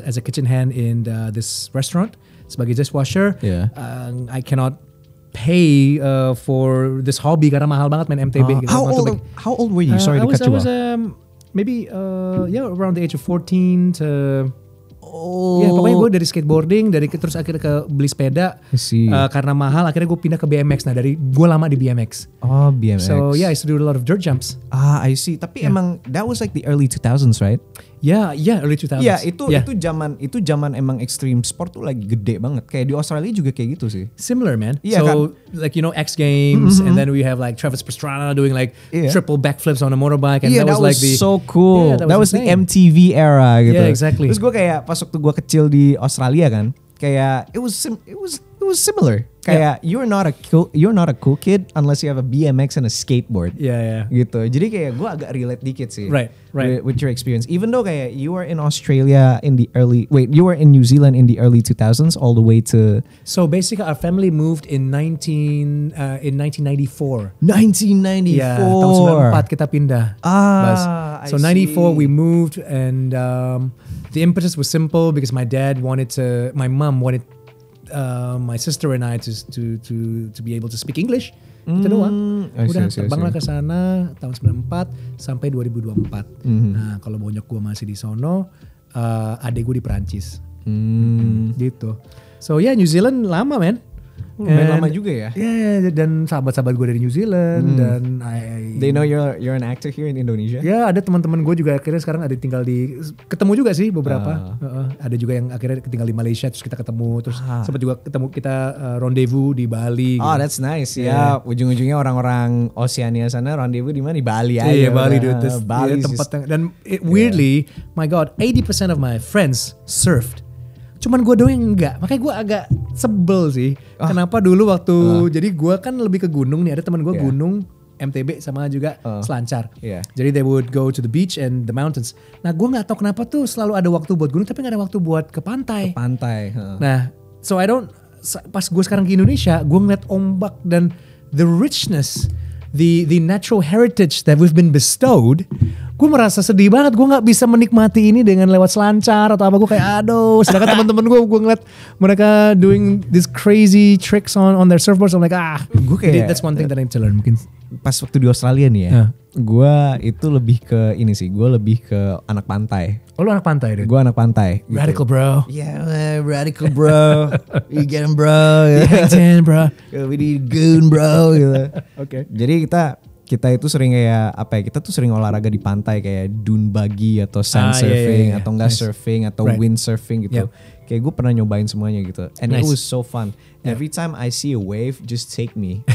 as a kitchen hand in this restaurant sebagai dishwasher. I cannot pay for this hobby karena mahal banget main MTB. Gitu. How old were you? Sorry to cut you off. I was maybe around the age of 14 to pokoknya gue dari skateboarding, terus akhirnya ke beli sepeda. Karena mahal, akhirnya gue pindah ke BMX. Nah dari gue lama di BMX. Oh, BMX. So I used to do a lot of dirt jumps. I see. Tapi emang that was like the early 2000s, right? Yeah, early 2000s. Itu zaman emang extreme sport tuh lagi gede banget. Kayak di Australia juga kayak gitu sih. Similar, man. So like X Games, and then we have like Travis Pastrana doing like triple backflips on a motorbike, and that was like so cool. That was the MTV era gitu. Yeah, exactly. Terus gue kayak pas waktu gue kecil di Australia kan, kayak it was similar. Kayak you're not a cool kid unless you have a BMX and a skateboard. Yeah. Gitu. Jadi kayak gue agak relate dikit sih. Right. With your experience. Even though kayak you were in you were in New Zealand in the early 2000s all the way to. So basically our family moved in 1994. 1994. Yeah, tahun 94 kita pindah. So 94 we moved, and the impetus was simple because my mom wanted my sister and I to be able to speak English. Itu doang. Udah terbanglah ke sana tahun 94 sampai 2024. Nah, kalau bonyok gue masih di sono, adek gue di Perancis. Gitu. So New Zealand lama, man. Main lama juga ya? Yeah, dan sahabat-sahabat gue dari New Zealand, dan they know you're an actor here in Indonesia? Ya, ada teman-teman gue juga akhirnya sekarang ada tinggal ketemu juga sih beberapa. Ada juga yang akhirnya tinggal di Malaysia, terus kita ketemu, terus sempat juga ketemu, kita rendezvous di Bali. Oh, gitu. That's nice. Ya, ujung-ujungnya orang-orang Oceania sana rendezvous di mana? Di Bali aja. Iya, Bali dude. Bali tempat dan weirdly, my God, 80% of my friends surfed. Cuman gue doang yang enggak, makanya gue agak sebel sih. Kenapa dulu waktu, jadi gue kan lebih ke gunung nih, ada teman gue gunung, MTB sama juga selancar. Jadi they would go to the beach and the mountains. Nah gue gak tahu kenapa tuh selalu ada waktu buat gunung, tapi gak ada waktu buat ke pantai. Nah, so pas gue sekarang ke Indonesia, gue ngeliat ombak dan the richness, the natural heritage that we've been bestowed, gue merasa sedih banget, gue nggak bisa menikmati ini dengan lewat selancar atau apa, gue kayak aduh. Sedangkan teman-teman gue ngeliat mereka doing this crazy tricks on their surfboards, I'm like gue kayak that's one thing that I need to learn. Mungkin pas waktu di Australia nih ya, gue itu lebih ke ini sih, gue lebih ke anak pantai. Oh lu anak pantai deh? Gue anak pantai. Radical bro. Yeah, radical bro. You get him bro. Yeah, bro. We need goon bro. Gitu. Oke. Jadi kita itu sering kayak apa ya? Kita tuh sering olahraga di pantai kayak dune buggy atau sand surfing atau enggak surfing atau windsurfing gitu. Kayak gue pernah nyobain semuanya gitu. And it was so fun. Every time I see a wave, just take me.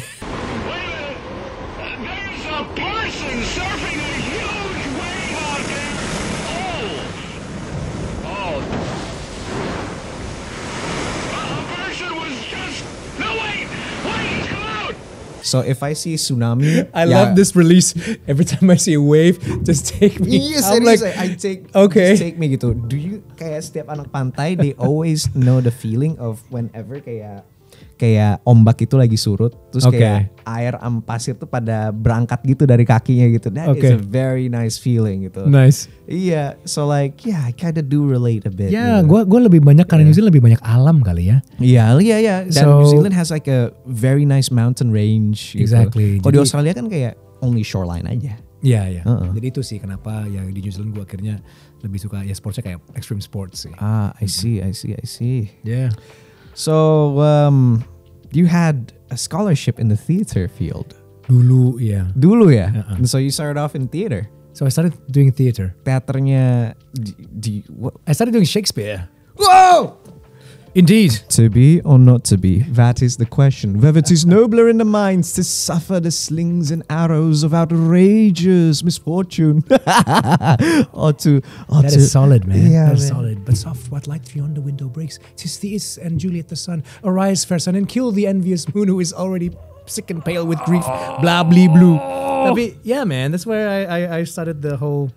So if I see tsunami, I love this release. Every time I see a wave, just take me. Yes, I'm like, just take me gitu. Do you kayak setiap anak pantai, they always know the feeling of whenever kayak ombak itu lagi surut, terus kayak air pasir tuh pada berangkat gitu dari kakinya gitu. That is a very nice feeling gitu. Nice. Iya, so like I kinda do relate a bit. Yeah, gue lebih banyak karena New Zealand lebih banyak alam kali ya. Iya. Dan New Zealand has like a very nice mountain range. Exactly. Gitu. Kalau di Australia kan kayak only shoreline aja. Iya. Jadi itu sih kenapa ya di New Zealand gue akhirnya lebih suka ya sportsnya kayak extreme sports sih. I see. Yeah. So you had a scholarship in the theater field. Dulu ya. So you started off in theater. So I started doing theater. Teaternya I started doing Shakespeare. Whoa! Indeed. To be or not to be, that is the question. Whether it is nobler in the minds to suffer the slings and arrows of outrageous misfortune, That is solid, man. Yeah, that is solid. But soft, what light beyond the window breaks. 'Tis Theseus and Juliet the sun. Arise, fair sun, and kill the envious moon who is already sick and pale with grief. Blah, blee, blue. Tapi, yeah, man, that's where I started the whole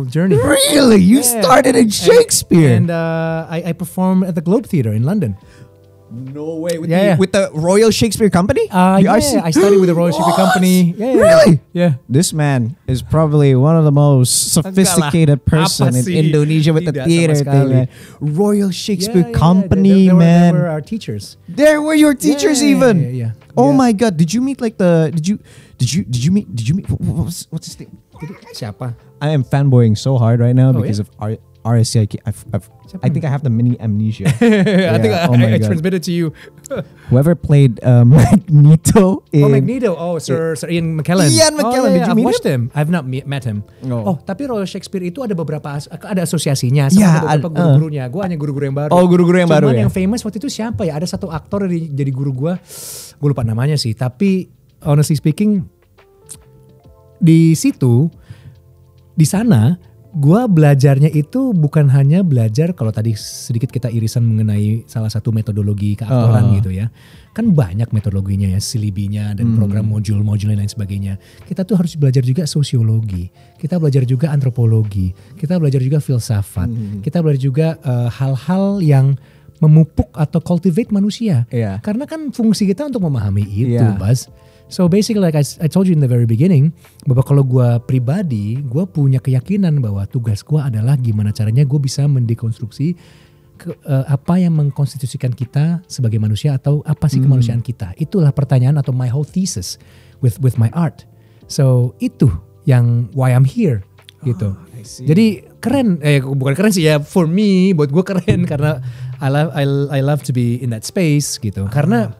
journey. Really? You started in Shakespeare? And I performed at the Globe Theatre in London. No way. With the Royal Shakespeare Company? I studied with the Royal Shakespeare Company. Really? Yeah. This man is probably one of the most sophisticated person in Indonesia with the theater thing. Royal Shakespeare Company, man. They were our teachers. There were your teachers even. Yeah. Oh my God! Did you meet like did you meet? What's his name? Siapa? I am fanboying so hard right now because of RSC. I think I have the mini amnesia. I think I transmitted to you. Whoever played Magneto. Magneto. Sir Ian McKellen. Ian McKellen. Did you meet him? I've not met him. Tapi Royal Shakespeare itu ada asosiasinya sama beberapa guru-gurunya. Gue hanya guru-guru yang baru. Guru-guru yang baru ya. Yang famous waktu itu siapa ya? Ada satu aktor jadi guru gue. Gue lupa namanya sih. Tapi honestly speaking, di sana gue belajarnya itu bukan hanya belajar, kalau tadi sedikit kita irisan mengenai salah satu metodologi keaktoran gitu ya. Kan banyak metodologinya ya, silibinya dan program modul-modul dan lain sebagainya. Kita tuh harus belajar juga sosiologi, kita belajar juga antropologi, kita belajar juga filsafat, kita belajar juga hal-hal yang memupuk atau cultivate manusia. Karena kan fungsi kita untuk memahami itu, Bas. So basically like I told you in the very beginning, bahwa kalau gue pribadi, gue punya keyakinan bahwa tugas gue adalah gimana caranya gue bisa mendekonstruksi apa yang mengkonstitusikan kita sebagai manusia atau apa sih kemanusiaan kita. Itulah pertanyaan atau my whole thesis with my art. So itu yang why I'm here gitu. Jadi keren, bukan keren sih ya, for me, buat gue keren karena I love to be in that space gitu. Karena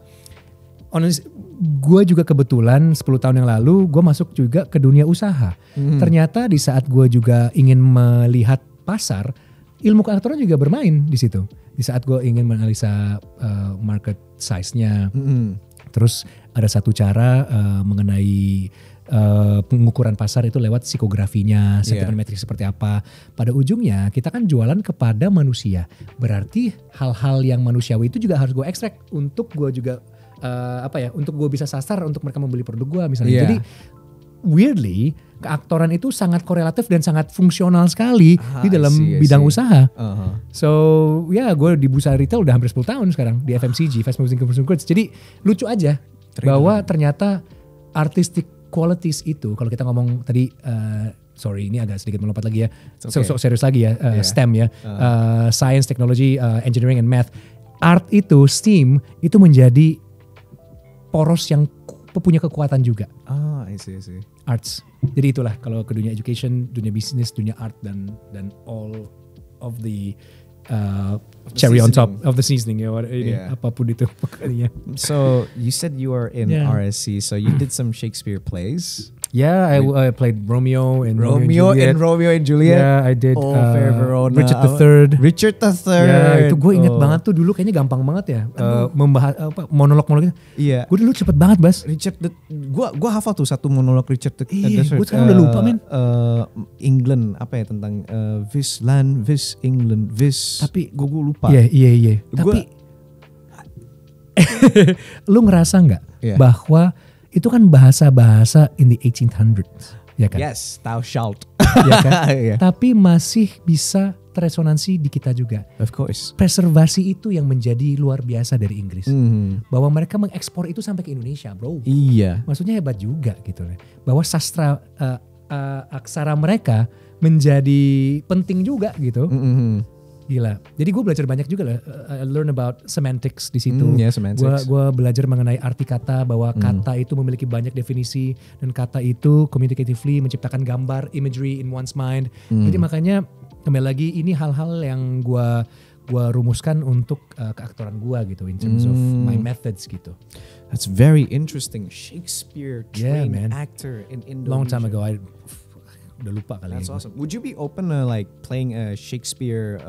honestly, gue juga kebetulan 10 tahun yang lalu gue masuk juga ke dunia usaha. Ternyata di saat gue juga ingin melihat pasar, ilmu keaktoran juga bermain di situ. Di saat gue ingin menganalisa market size-nya. Terus ada satu cara mengenai pengukuran pasar itu lewat psikografinya, sentimenmetrik seperti apa. Pada ujungnya kita kan jualan kepada manusia. Berarti hal-hal yang manusiawi itu juga harus gue ekstrak untuk gue juga untuk gue bisa sasar untuk mereka membeli produk gue misalnya. Jadi weirdly keaktoran itu sangat korelatif dan sangat fungsional sekali di dalam bidang usaha. So gue di bursa retail udah hampir 10 tahun sekarang di FMCG, Fast Moving Consumer Goods. Jadi lucu aja bahwa ternyata artistic qualities itu, kalau kita ngomong tadi sorry ini agak sedikit melompat lagi ya, serius lagi ya, STEM ya, Science, Technology, Engineering and Math. Art itu, STEAM itu menjadi poros yang punya kekuatan juga. I see. Arts. Jadi itulah kalau ke dunia education, dunia bisnis, dunia art dan all of the cherry on top of the seasoning ya, apapun itu pokoknya. So you said you were in RSC, so you did some Shakespeare plays. Yeah, I played Romeo and Romeo and Juliet. Yeah, I did. Fair Verona. Richard III. Ya, itu gue inget banget tuh dulu, kayaknya gampang banget ya membahas monolog-monolognya. Iya. Gue dulu cepet banget, Bas. Gue hafal tuh satu monolog Richard III. Iya, gue sekarang udah lupa, men. England apa ya tentang this land, this England, this. Tapi gue lupa. Iya. Tapi lu ngerasa nggak bahwa itu kan bahasa-bahasa in the 1800s, ya kan? Yes, thou shalt. Ya kan? Tapi masih bisa teresonansi di kita juga. Of course. Preservasi itu yang menjadi luar biasa dari Inggris. Bahwa mereka mengekspor itu sampai ke Indonesia, bro. Iya. Maksudnya hebat juga gitu. Bahwa sastra aksara mereka menjadi penting juga gitu. Gila. Jadi gue belajar banyak juga lah. I learn about semantics di situ. Gue belajar mengenai arti kata, bahwa kata itu memiliki banyak definisi dan kata itu communicatively menciptakan gambar, imagery in one's mind. Jadi makanya kembali lagi ini hal-hal yang gue rumuskan untuk keaktoran gue gitu, in terms of my methods gitu. That's very interesting. Shakespeare trained actor in Indonesia. Long time ago. Udah lupa kali. That's awesome. Would you be open to like playing a Shakespeare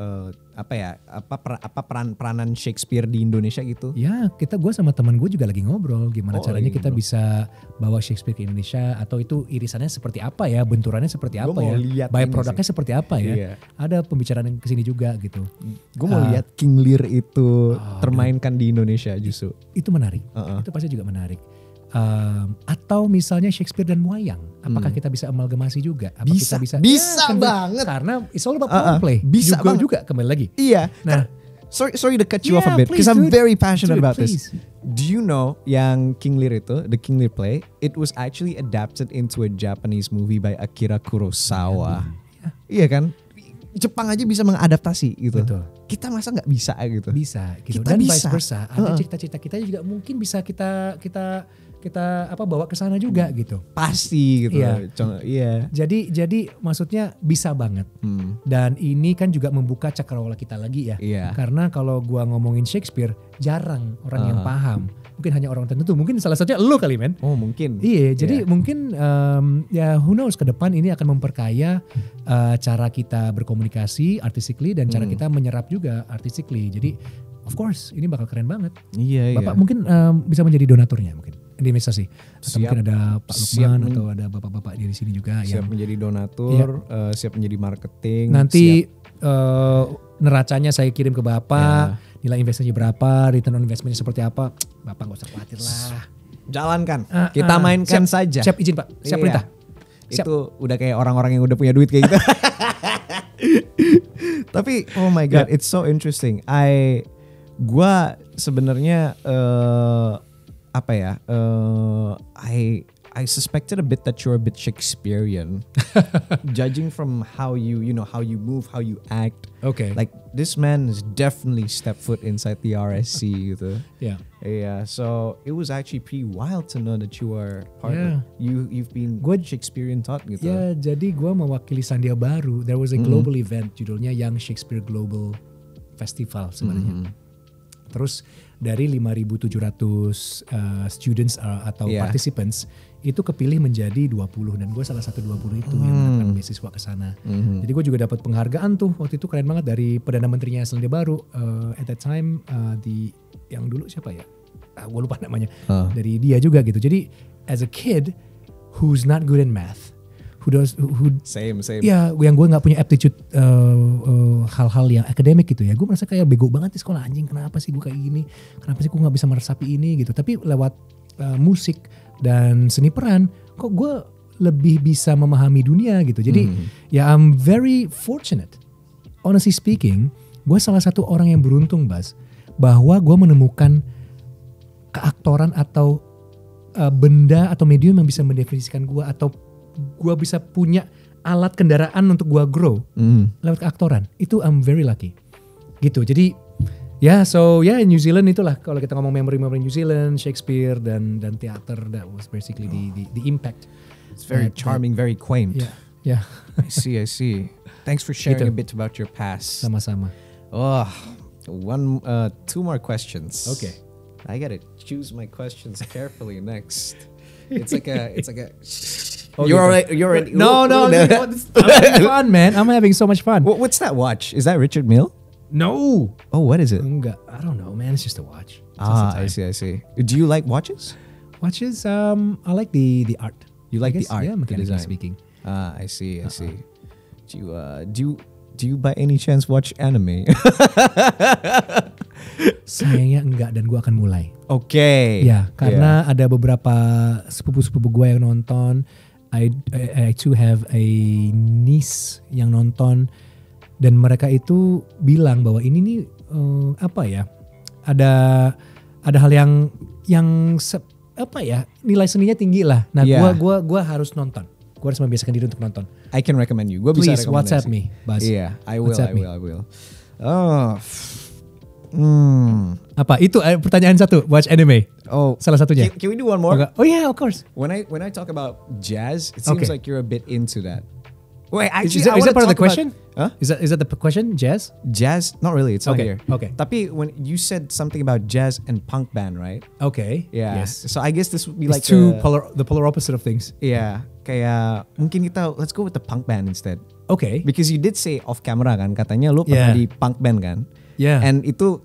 peranan Shakespeare di Indonesia gitu? Ya, gue sama teman gue juga lagi ngobrol gimana caranya kita bisa bawa Shakespeare ke Indonesia, atau itu irisannya seperti apa ya, benturannya seperti apa ya, byproductnya seperti apa ya. Ada pembicaraan yang kesini juga gitu. Gue mau lihat King Lear itu termainkan di Indonesia justru. Itu menarik. Itu pasti juga menarik. Atau misalnya Shakespeare dan wayang, apakah kita bisa amalgamasi juga? Apa bisa, kita bisa banget. Karena it's all about play. Bisa juga kembali lagi. Iya. Nah, sorry to cut you off a bit, because I'm very passionate about this. Do you know yang King Lear itu, the King Lear play, it was actually adapted into a Japanese movie by Akira Kurosawa. Iya kan? Jepang aja bisa mengadaptasi gitu. Betul. Kita masa nggak bisa gitu? Bisa gitu. Kita dan bisa. Vice versa. Ada cita-cita kita juga mungkin bisa kita bawa ke sana juga gitu. Pasti gitu. Iya. Jadi maksudnya bisa banget. Dan ini kan juga membuka cakrawala kita lagi ya. Iya. Karena kalau gua ngomongin Shakespeare, jarang orang yang paham. Mungkin hanya orang tertentu. Mungkin salah satunya lo kali, men. Oh mungkin. Iya. Jadi mungkin who knows, ke depan ini akan memperkaya cara kita berkomunikasi artistically dan cara kita menyerap juga artistically. Jadi of course ini bakal keren banget. Iya. Bapak mungkin bisa menjadi donaturnya mungkin di investasi. Atau mungkin ada Pak Lukman atau ada bapak-bapak di sini juga. Siap menjadi donatur, siap menjadi marketing. Nanti neracanya saya kirim ke Bapak. Nilai investasinya berapa, return on investmentnya seperti apa. Bapak gak usah khawatir lah. Jalankan, kita mainkan saja. Siap izin Pak, siap perintah. Itu udah kayak orang-orang yang udah punya duit kayak gitu. Tapi oh my god, it's so interesting. Gua sebenarnya I suspected a bit that you're a bit Shakespearean, judging from how you move, how you act. Okay. Like this man has definitely stepped foot inside the RSC gitu. Yeah. So it was actually pretty wild to know that you are part of. You've been Shakespearean taught gitu. Ya, jadi gue mewakili Sandia Baru. There was a global event judulnya Young Shakespeare Global Festival sebenarnya. Terus dari 5.700 students atau participants itu kepilih menjadi 20 dan gue salah satu 20 itu yang mendapatkan beasiswa ke sana. Jadi gue juga dapat penghargaan tuh waktu itu, keren banget, dari Perdana Menterinya Selandia Baru at that time, yang dulu siapa ya? Gue lupa namanya. Dari dia juga gitu. Jadi as a kid who's not good in math, who same. Ya, yang gue nggak punya aptitude hal-hal yang akademik gitu ya. Gue merasa kayak bego banget di sekolah, anjing. Kenapa sih gue kayak gini? Kenapa sih gue nggak bisa meresapi ini gitu? Tapi lewat musik dan seni peran, kok gue lebih bisa memahami dunia gitu. Jadi ya I'm very fortunate. Honestly speaking, gue salah satu orang yang beruntung, Bas, bahwa gue menemukan keaktoran atau benda atau medium yang bisa mendefinisikan gue, atau gue bisa punya alat kendaraan untuk gue grow lewat keaktoran. Itu I'm very lucky. Gitu. Jadi New Zealand itulah kalau kita ngomong memory New Zealand, Shakespeare dan teater, that was basically the impact. It's very charming, very quaint. Yeah. I see. Thanks for sharing a bit about your past. Sama-sama. Oh, two more questions. Okay. I gotta choose my questions carefully next. It's like a. You're already. No. I'm having fun, man. I'm having so much fun. What's that watch? Is that Richard Mille? No. Oh, what is it? I don't know, man. It's just a watch. I see. Do you like watches? Watches. I like the art. You like the art? Yeah, mechanically speaking. I see. Do you by any chance watch anime? Sayangnya enggak, dan gue akan mulai. Okay. Ya, karena ada beberapa sepupu-sepupu gue yang nonton. I too have a niece yang nonton, dan mereka itu bilang bahwa ini nih ada hal yang nilai seninya tinggi lah. Nah, gua harus nonton. Gua harus membiasakan diri untuk nonton. I can recommend you. Gua bisa rekomendasi. Please WhatsApp me, Bas. Yeah, I will. Apa itu pertanyaan satu? Watch anime. Oh, salah satunya. Can we do one more? Okay. Oh yeah, of course. When I talk about jazz, it seems like you're a bit into that. Wait, actually, is that part of the question? Huh? Is that the question? Jazz? Jazz? Not really. It's not here. Okay. Tapi when you said something about jazz and punk band, right? Okay. Yeah. Yes. So I guess this would be it's like the polar opposite of things. Yeah. Kayak mungkin let's go with the punk band instead. Okay. Because you did say off camera kan, katanya lu pernah di punk band kan? Yeah. And itu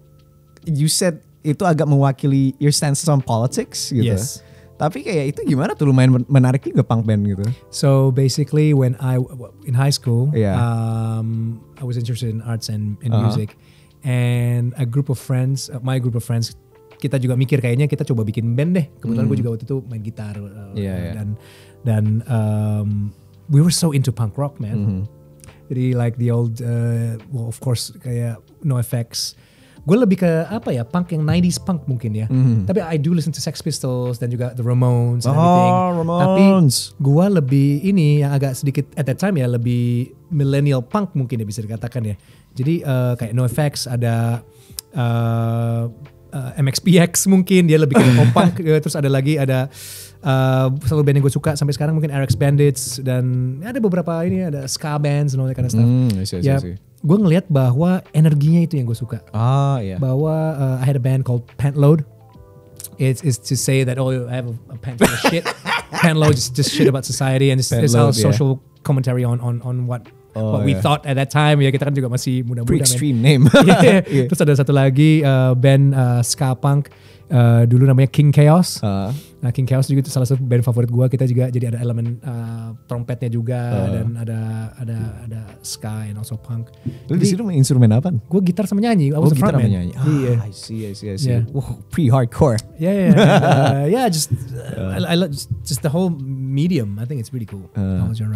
you said itu agak mewakili your stances on politics gitu. Yes. Tapi kayak itu gimana tuh, lumayan menarik juga punk band gitu. So basically when in high school, yeah. I was interested in arts and music, and a group of friends, my group of friends, kita juga mikir kayaknya kita coba bikin band deh. Kebetulan gue juga waktu itu main gitar, dan we were so into punk rock, man. Jadi like the old, of course kayak NoFX. Gue lebih ke punk yang 90s punk mungkin ya. Tapi I do listen to Sex Pistols dan juga The Ramones and everything. Ramones. Tapi gue lebih yang agak sedikit at that time ya, lebih millennial punk mungkin ya bisa dikatakan ya. Jadi kayak NoFX, ada MXPX mungkin, dia lebih ke punk. Terus ada selalu band yang gue suka sampai sekarang mungkin RX Bandits, dan ada beberapa ada ska bands and all that kind of stuff. I see. Gue ngelihat bahwa energinya itu yang gue suka. Yeah. Bahwa I had a band called Pantload. It's to say that I have a pant full of shit. Pantload just shit about society, and it's our social commentary on what we thought at that time. Ya, kita kan juga masih muda-muda. Pretty extreme name. Yeah. Terus ada satu lagi band ska punk. Dulu namanya King Chaos. Nah, King Chaos juga itu salah satu band favorit gue. Kita juga jadi ada elemen trompetnya juga, dan ada ska and also punk. Lu di situ main instrumen apa? Gue gitar sama nyanyi. I was the frontman. Yeah. I see. Yeah. Wow, pretty hardcore. Yeah. I love just the whole medium. I think it's really cool.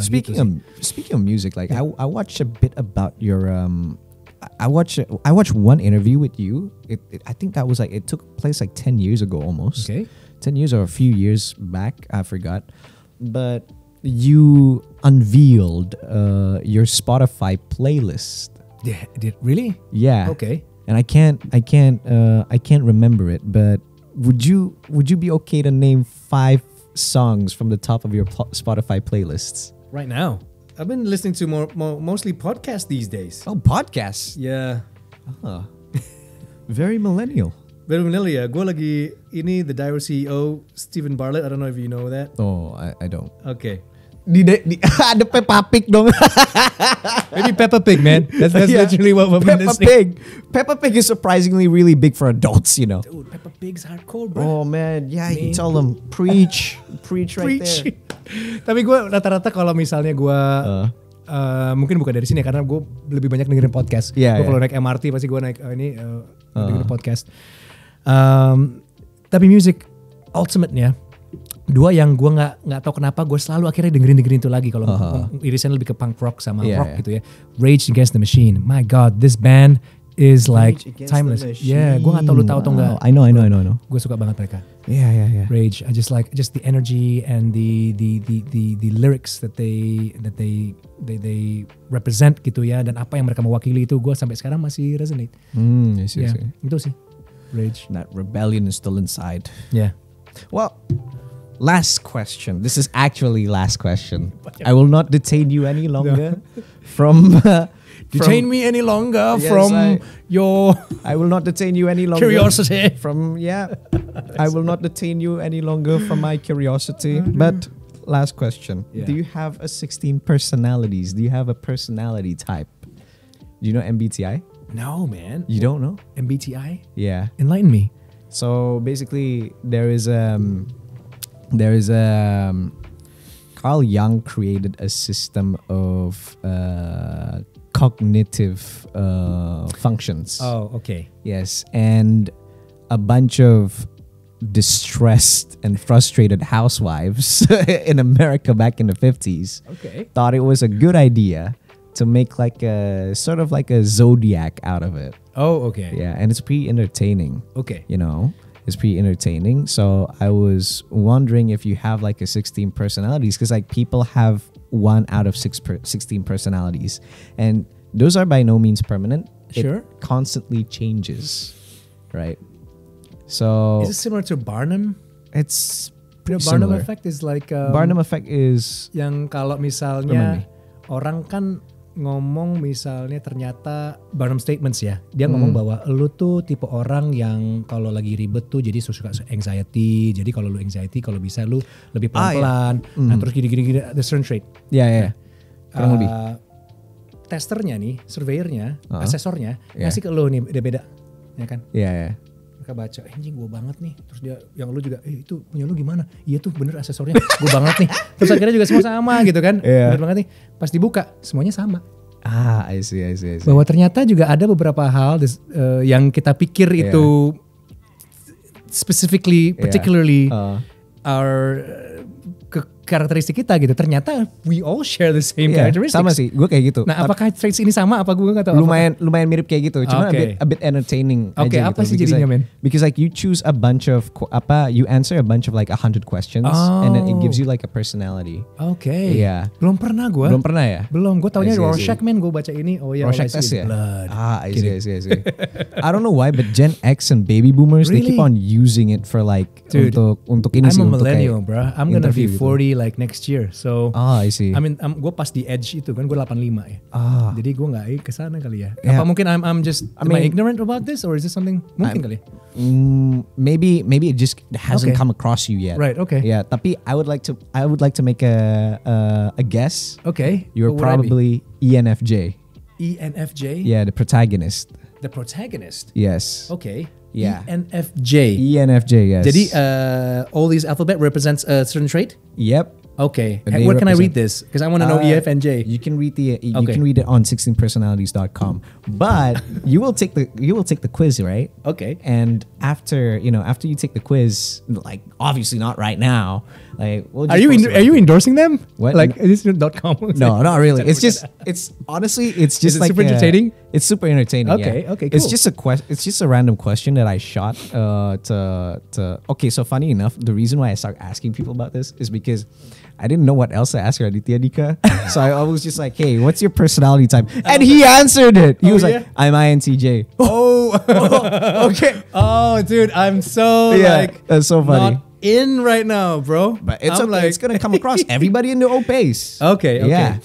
Speaking of music, like I watched a bit about your I watched one interview with you. I think that was it took place 10 years ago almost. Okay. 10 years or a few years back, I forgot. But you unveiled your Spotify playlist. Did really? Yeah. Okay. And I can't remember it, but would you be okay to name 5 songs from the top of your Spotify playlists? Right now. I've been listening to mostly podcasts these days. Oh, podcasts? Yeah. Very millennial. Very millennial, ya. Gue lagi The Diary CEO, Stephen Bartlett. I don't know if you know that. Oh, I don't. Okay. Ada Peppa Pig dong. Maybe Peppa Pig, man. That's literally what we've been listening. Peppa Pig is surprisingly really big for adults, you know. Dude, Peppa Pig's hardcore, bro. Oh man, yeah, you tell them preach right there. Tapi gue rata-rata kalau misalnya gue mungkin bukan dari sini ya, karena gue lebih banyak dengerin podcast. Gue kalau naik MRT pasti gue naik dengerin podcast. Tapi music ultimate-nya 2 yang gue nggak tahu kenapa gue selalu akhirnya dengerin itu lagi kalau irisan lebih ke punk rock sama rock gitu ya. Rage Against the Machine. My God, this band is like timeless. Yeah, gue gak tau lu tahu atau enggak. I know. Gue suka banget mereka. Yeah. Rage. I just like the energy and the lyrics that they represent gitu ya, dan apa yang mereka mewakili itu gue sampai sekarang masih resonate. Yes. Itu sih. Rage. That rebellion is still inside. Yeah. Well, last question. This is actually last question. I will not detain you any longer from detain me any longer from your I will not detain you any longer curiosity I will not detain you any longer from my curiosity. But last question. Do you have a 16 personalities? Do you have a personality type? Do you know MBTI? No, man. You don't know? MBTI? Yeah. Enlighten me. So basically there is Carl Jung created a system of cognitive functions. Oh, okay. Yes, and a bunch of distressed and frustrated housewives in America back in the 50s thought it was a good idea to make like a sort of like a zodiac out of it. Oh, okay. Yeah, and it's pretty entertaining. Okay. You know, it's pretty entertaining. So I was wondering if you have like a 16 personalities, because like people have 1 out of 16 personalities, and those are by no means permanent. Sure. It constantly changes, right? So is it similar to Barnum? It's Barnum similar. effect is like Barnum effect is yang kalau misalnya orang kan ngomong misalnya ternyata Barnum statements ya, dia ngomong bahwa lu tuh tipe orang yang kalau lagi ribet tuh jadi suka anxiety, jadi kalau lu anxiety kalau bisa lu lebih pelan-pelan, nah terus gini the certain trait. Ya. Kurang lebih. Testernya nih, surveyornya, asesornya ngasih ke lu nih beda-beda, ya kan? Iya. Mereka baca, anjing gue banget nih. Terus dia, yang lu juga, itu punya lu gimana? Iya tuh bener asesornya, gue banget nih. Terus akhirnya juga semua sama gitu kan. Bener banget nih. Pas dibuka, semuanya sama. I see. Bahwa ternyata juga ada beberapa hal yang kita pikir itu specifically, particularly our karakteristik kita gitu. Ternyata we all share the same characteristics. Sama sih, gue kayak gitu. Nah, apakah traits ini sama? Apa gue nggak tahu. Lumayan mirip kayak gitu. Cuma a bit entertaining. Oke, apa sih jadinya, men? Because like you choose a bunch of you answer a bunch of like 100 questions, and then it gives you like a personality. Oke. Iya. Belum pernah gue. Belum pernah ya? Belum. Gue taunya Rorschach, men. Gue baca ini. Oh ya, Rorschach test ya. Blood. I see. I don't know why, but Gen X and baby boomers they keep on using it for like untuk ini sih. I'm a millennial, bro. I'm gonna be 40 like next year. So I see. I mean, gue pas di edge itu kan, gue 85 ya. Jadi gue nggak kesana kali ya. Yeah. Apa mungkin am I ignorant about this, or is this something mungkin kali? Maybe it just hasn't come across you yet. Right. Okay. Yeah. Tapi I would like to make a guess. Okay. You're probably ENFJ. ENFJ. Yeah, the protagonist. The protagonist. Yes. Okay. Yeah. ENFJ. ENFJ. Yes. Jadi all these alphabet represents a certain trait. Yep. Okay. Where can I read this? Because I want to know EFNJ. You can read can read it on 16personalities.com. But you will take the quiz, right? Okay. And after you take the quiz, like obviously not right now. Like are you endorsing them? What? Like this.com? No, not really. It's just honestly just like super entertaining. It's super entertaining. Okay. Yeah. Okay. Cool. It's just a random question that I shot to. Okay, so funny enough, the reason why I started asking people about this is because I didn't know what else to ask Raditya Dika. So I was just like, hey, what's your personality type? And he answered it. He was like, I'm INTJ. Okay. Oh, dude, I'm so that's so funny. Not in right now, bro. But it's okay. It's gonna come across. Everybody in the O pace. Okay. Yeah.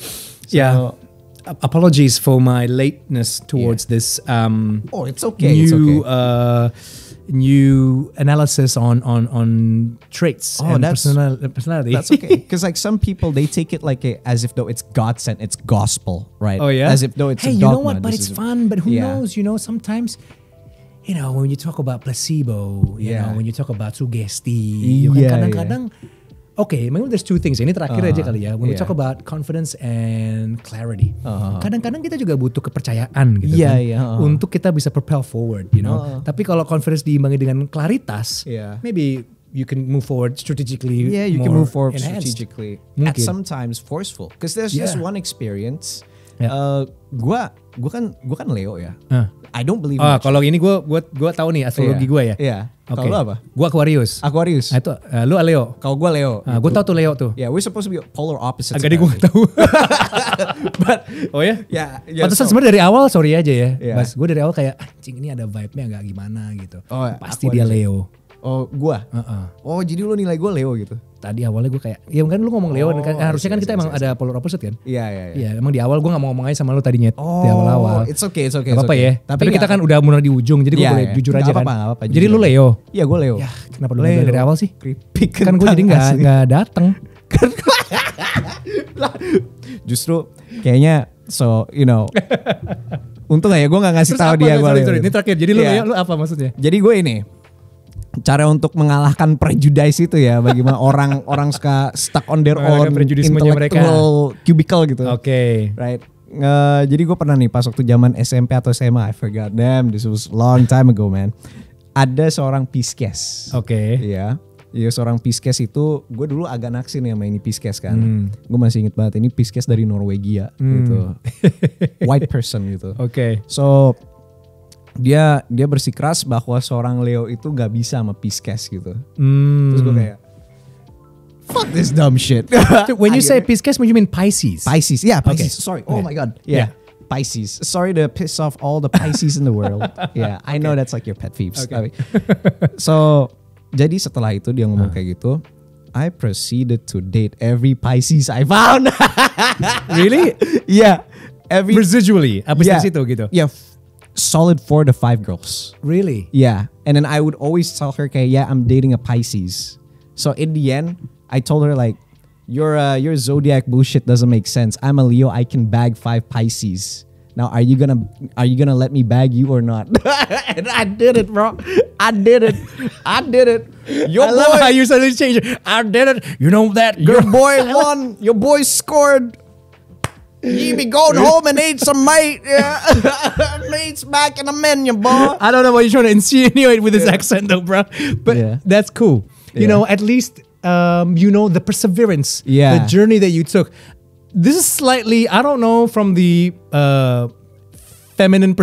So, apologies for my lateness towards this. It's okay. New analysis on traits and personality. That's okay. Because like some people, they take it like as if though it's God sent, it's gospel, right? Oh yeah. As if though it's hey, a you dogma. know what? But it's fun. But who knows? You know, sometimes. You know, when you talk about placebo, you know, when you talk about sugesti, kadang-kadang, okay, maybe there's two things. Ini terakhir aja kali ya. When we talk about confidence and clarity, kadang-kadang kita juga butuh kepercayaan gitu kan, untuk kita bisa propel forward, you know. Tapi kalau confidence diimbangi dengan klaritas, maybe you can move forward strategically. Yeah, you can move forward enhanced. strategically. At sometimes forceful, because there's just one experience Gue kan Leo ya. I don't believe. Kalau ini gue tahu nih astrologi gue ya. Iya. Kalau lu apa? Gue Aquarius. Aquarius. Itu lu Leo. Kalau gue Leo. Gue tahu tuh Leo tuh. Yeah, we're supposed to be polar opposites. Agak gue gak tahu. But ya. Pantesan sebenarnya dari awal sorry aja ya. Mas, gue dari awal kayak anjing ini ada vibe-nya agak gimana gitu. Pasti dia Leo. Oh, gue. Oh, jadi lu nilai gue Leo gitu. Tadi awalnya gue kayak, ya kan lu ngomong Leo kan harusnya kan kita emang ada polar opposite kan? Iya. Iya, emang di awal gue gak mau ngomong aja sama lu tadinya di awal-awal. It's okay. Gak apa-apa ya. Tapi kita kan udah mulai di ujung, jadi gue boleh jujur aja kan. Apa-apa. Jadi lu Leo? Iya, gue Leo. Ya, kenapa lu dari awal sih? Kan gue jadi gak dateng. Justru kayaknya untung gak ya gue gak ngasih tahu dia gue Leo. Ini terakhir, jadi lu apa maksudnya? Jadi gue ini. Cara untuk mengalahkan prejudice itu ya, bagaimana orang suka stuck on their own intellectual cubicle gitu. Oke. Right. Jadi gue pernah nih pas waktu zaman SMP atau SMA, I forgot. Damn, this was long time ago, man. Ada seorang Pisces. Oke. Iya. Iya, seorang Pisces itu, gue dulu agak naksir nih sama ini Pisces kan. Gue masih inget banget, ini Pisces dari Norwegia gitu. White person gitu. Oke. So dia bersikeras bahwa seorang Leo itu gak bisa sama Pisces gitu. Terus gue kayak, fuck this dumb shit. When you say Pisces, you mean Pisces? Pisces, yeah, Pisces. Okay. Sorry, oh my god, yeah. Pisces. Sorry to piss off all the Pisces in the world. Yeah, I know that's like your pet peeves. Okay. So, jadi setelah itu dia ngomong kayak gitu, I proceeded to date every Pisces I found. Really? Yeah. Residually, abis dari situ gitu? Yeah. Solid 4 to 5 girls. Really? Yeah. And then I would always tell her, okay, yeah, I'm dating a Pisces. So in the end, I told her like, your zodiac bullshit doesn't make sense. I'm a Leo. I can bag 5 Pisces. Now, are you gonna let me bag you or not? And I did it, bro. I did it. I love how you suddenly change it. I did it. You know that your boy won. Your boy scored. You be going home and eat some meat. Yeah. Meat's back in the menu, boy. I don't know what you're trying to insinuate with this accent though, bro. But that's cool. You know, at least the perseverance, the journey that you took. This is slightly, I don't know, from the feminist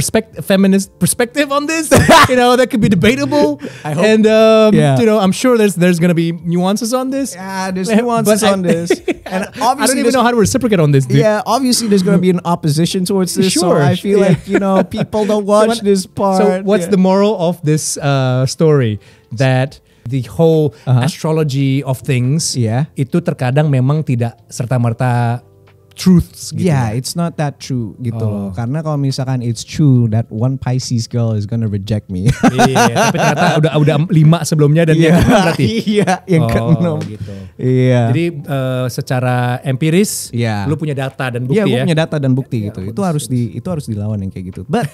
perspective on this. That could be debatable. I hope. And I'm sure there's gonna be nuances on this. Yeah, there's nuances on this. And obviously I don't even know how to reciprocate on this, dude. Yeah, obviously there's gonna be an opposition towards this. Sure. So I feel like people don't watch this part. So what's the moral of this story? That the whole astrology of things itu terkadang memang tidak serta-merta truths gitu. Yeah, it's not that true gitu loh. Karena kalau misalkan it's true that one Pisces girl is gonna reject me. Iya, tapi ternyata udah 5 sebelumnya dan yang ke-6 berarti. Iya, yang ke-6 gitu. Iya. Jadi secara empiris lu punya data dan bukti ya. Iya, gue punya data dan bukti gitu. Itu harus dilawan yang kayak gitu. But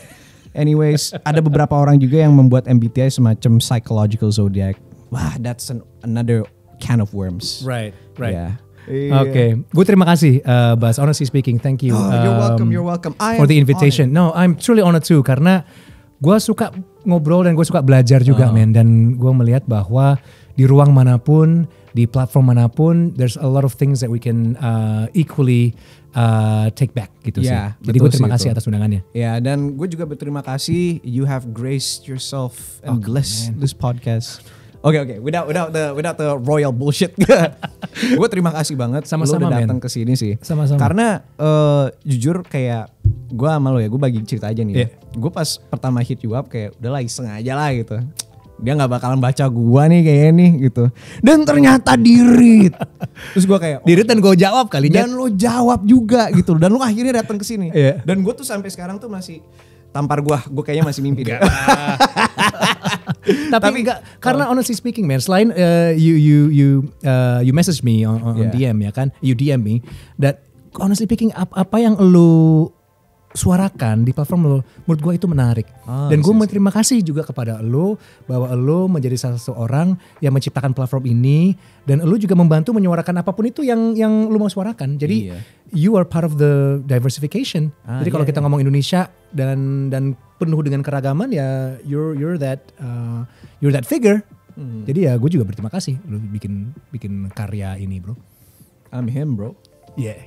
anyways, ada beberapa orang juga yang membuat MBTI semacam psychological zodiac. Wah, that's another can of worms. Right. Yeah. Okay, gue terima kasih, Bas. Honestly speaking, thank you. You're welcome. For the invitation. No, I'm truly honored too karena gue suka ngobrol dan gue suka belajar juga, man. Dan gue melihat bahwa di ruang manapun, di platform manapun, there's a lot of things that we can equally take back gitu sih. Jadi gue terima kasih atas undangannya. Ya, dan gue juga berterima kasih. You have graced yourself and blessed this podcast. Oke, without the royal bullshit. Gue terima kasih banget sama-sama, lu udah datang ke sini sih. Sama-sama. Karena jujur kayak gue sama lo ya, gue bagi cerita aja nih. Gue pas pertama hit you up kayak udahlah iseng aja lah gitu. Dia nggak bakalan baca gue nih kayaknya nih gitu. Dan ternyata dirit. Terus gue kayak dirit dan gue jawab kalinya. Dan lo jawab juga gitu. Dan lo akhirnya datang ke sini. Dan gue tuh sampai sekarang tuh masih tampar gue kayaknya masih mimpi deh. Tapi enggak, karena honestly speaking, man, selain you message me on DM ya kan, you DM me, that honestly speaking apa yang lu suarakan di platform lo, menurut gue itu menarik. Dan gue berterima kasih juga kepada lo bahwa lo menjadi salah satu orang yang menciptakan platform ini dan lo juga membantu menyuarakan apapun itu yang lo mau suarakan. Jadi you are part of the diversification. Jadi kalau kita ngomong Indonesia dan penuh dengan keragaman ya you're that figure. Jadi ya gue juga berterima kasih lo bikin karya ini, bro. I'm him, bro. Yeah.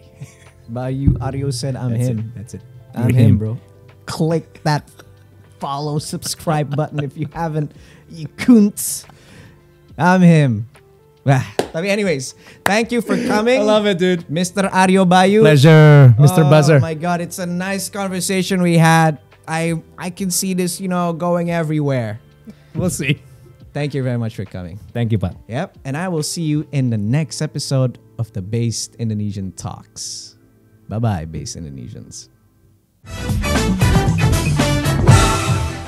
Bayu Aryo said, I'm him. That's it. I'm him, bro. Click that follow, subscribe button if you haven't. You cunts. I'm him. But anyways, thank you for coming. I love it, dude. Mr. Aryo Bayu. Pleasure, Mr. Buzzer. Oh my God, it's a nice conversation we had. I can see this, going everywhere. We'll see. Thank you very much for coming. Thank you, Pat. Yep. And I will see you in the next episode of the Based Indonesian Talks. Bye-bye, Based Indonesians.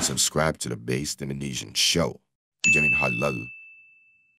Subscribe to the Based Indonesian Show. Dijamin halal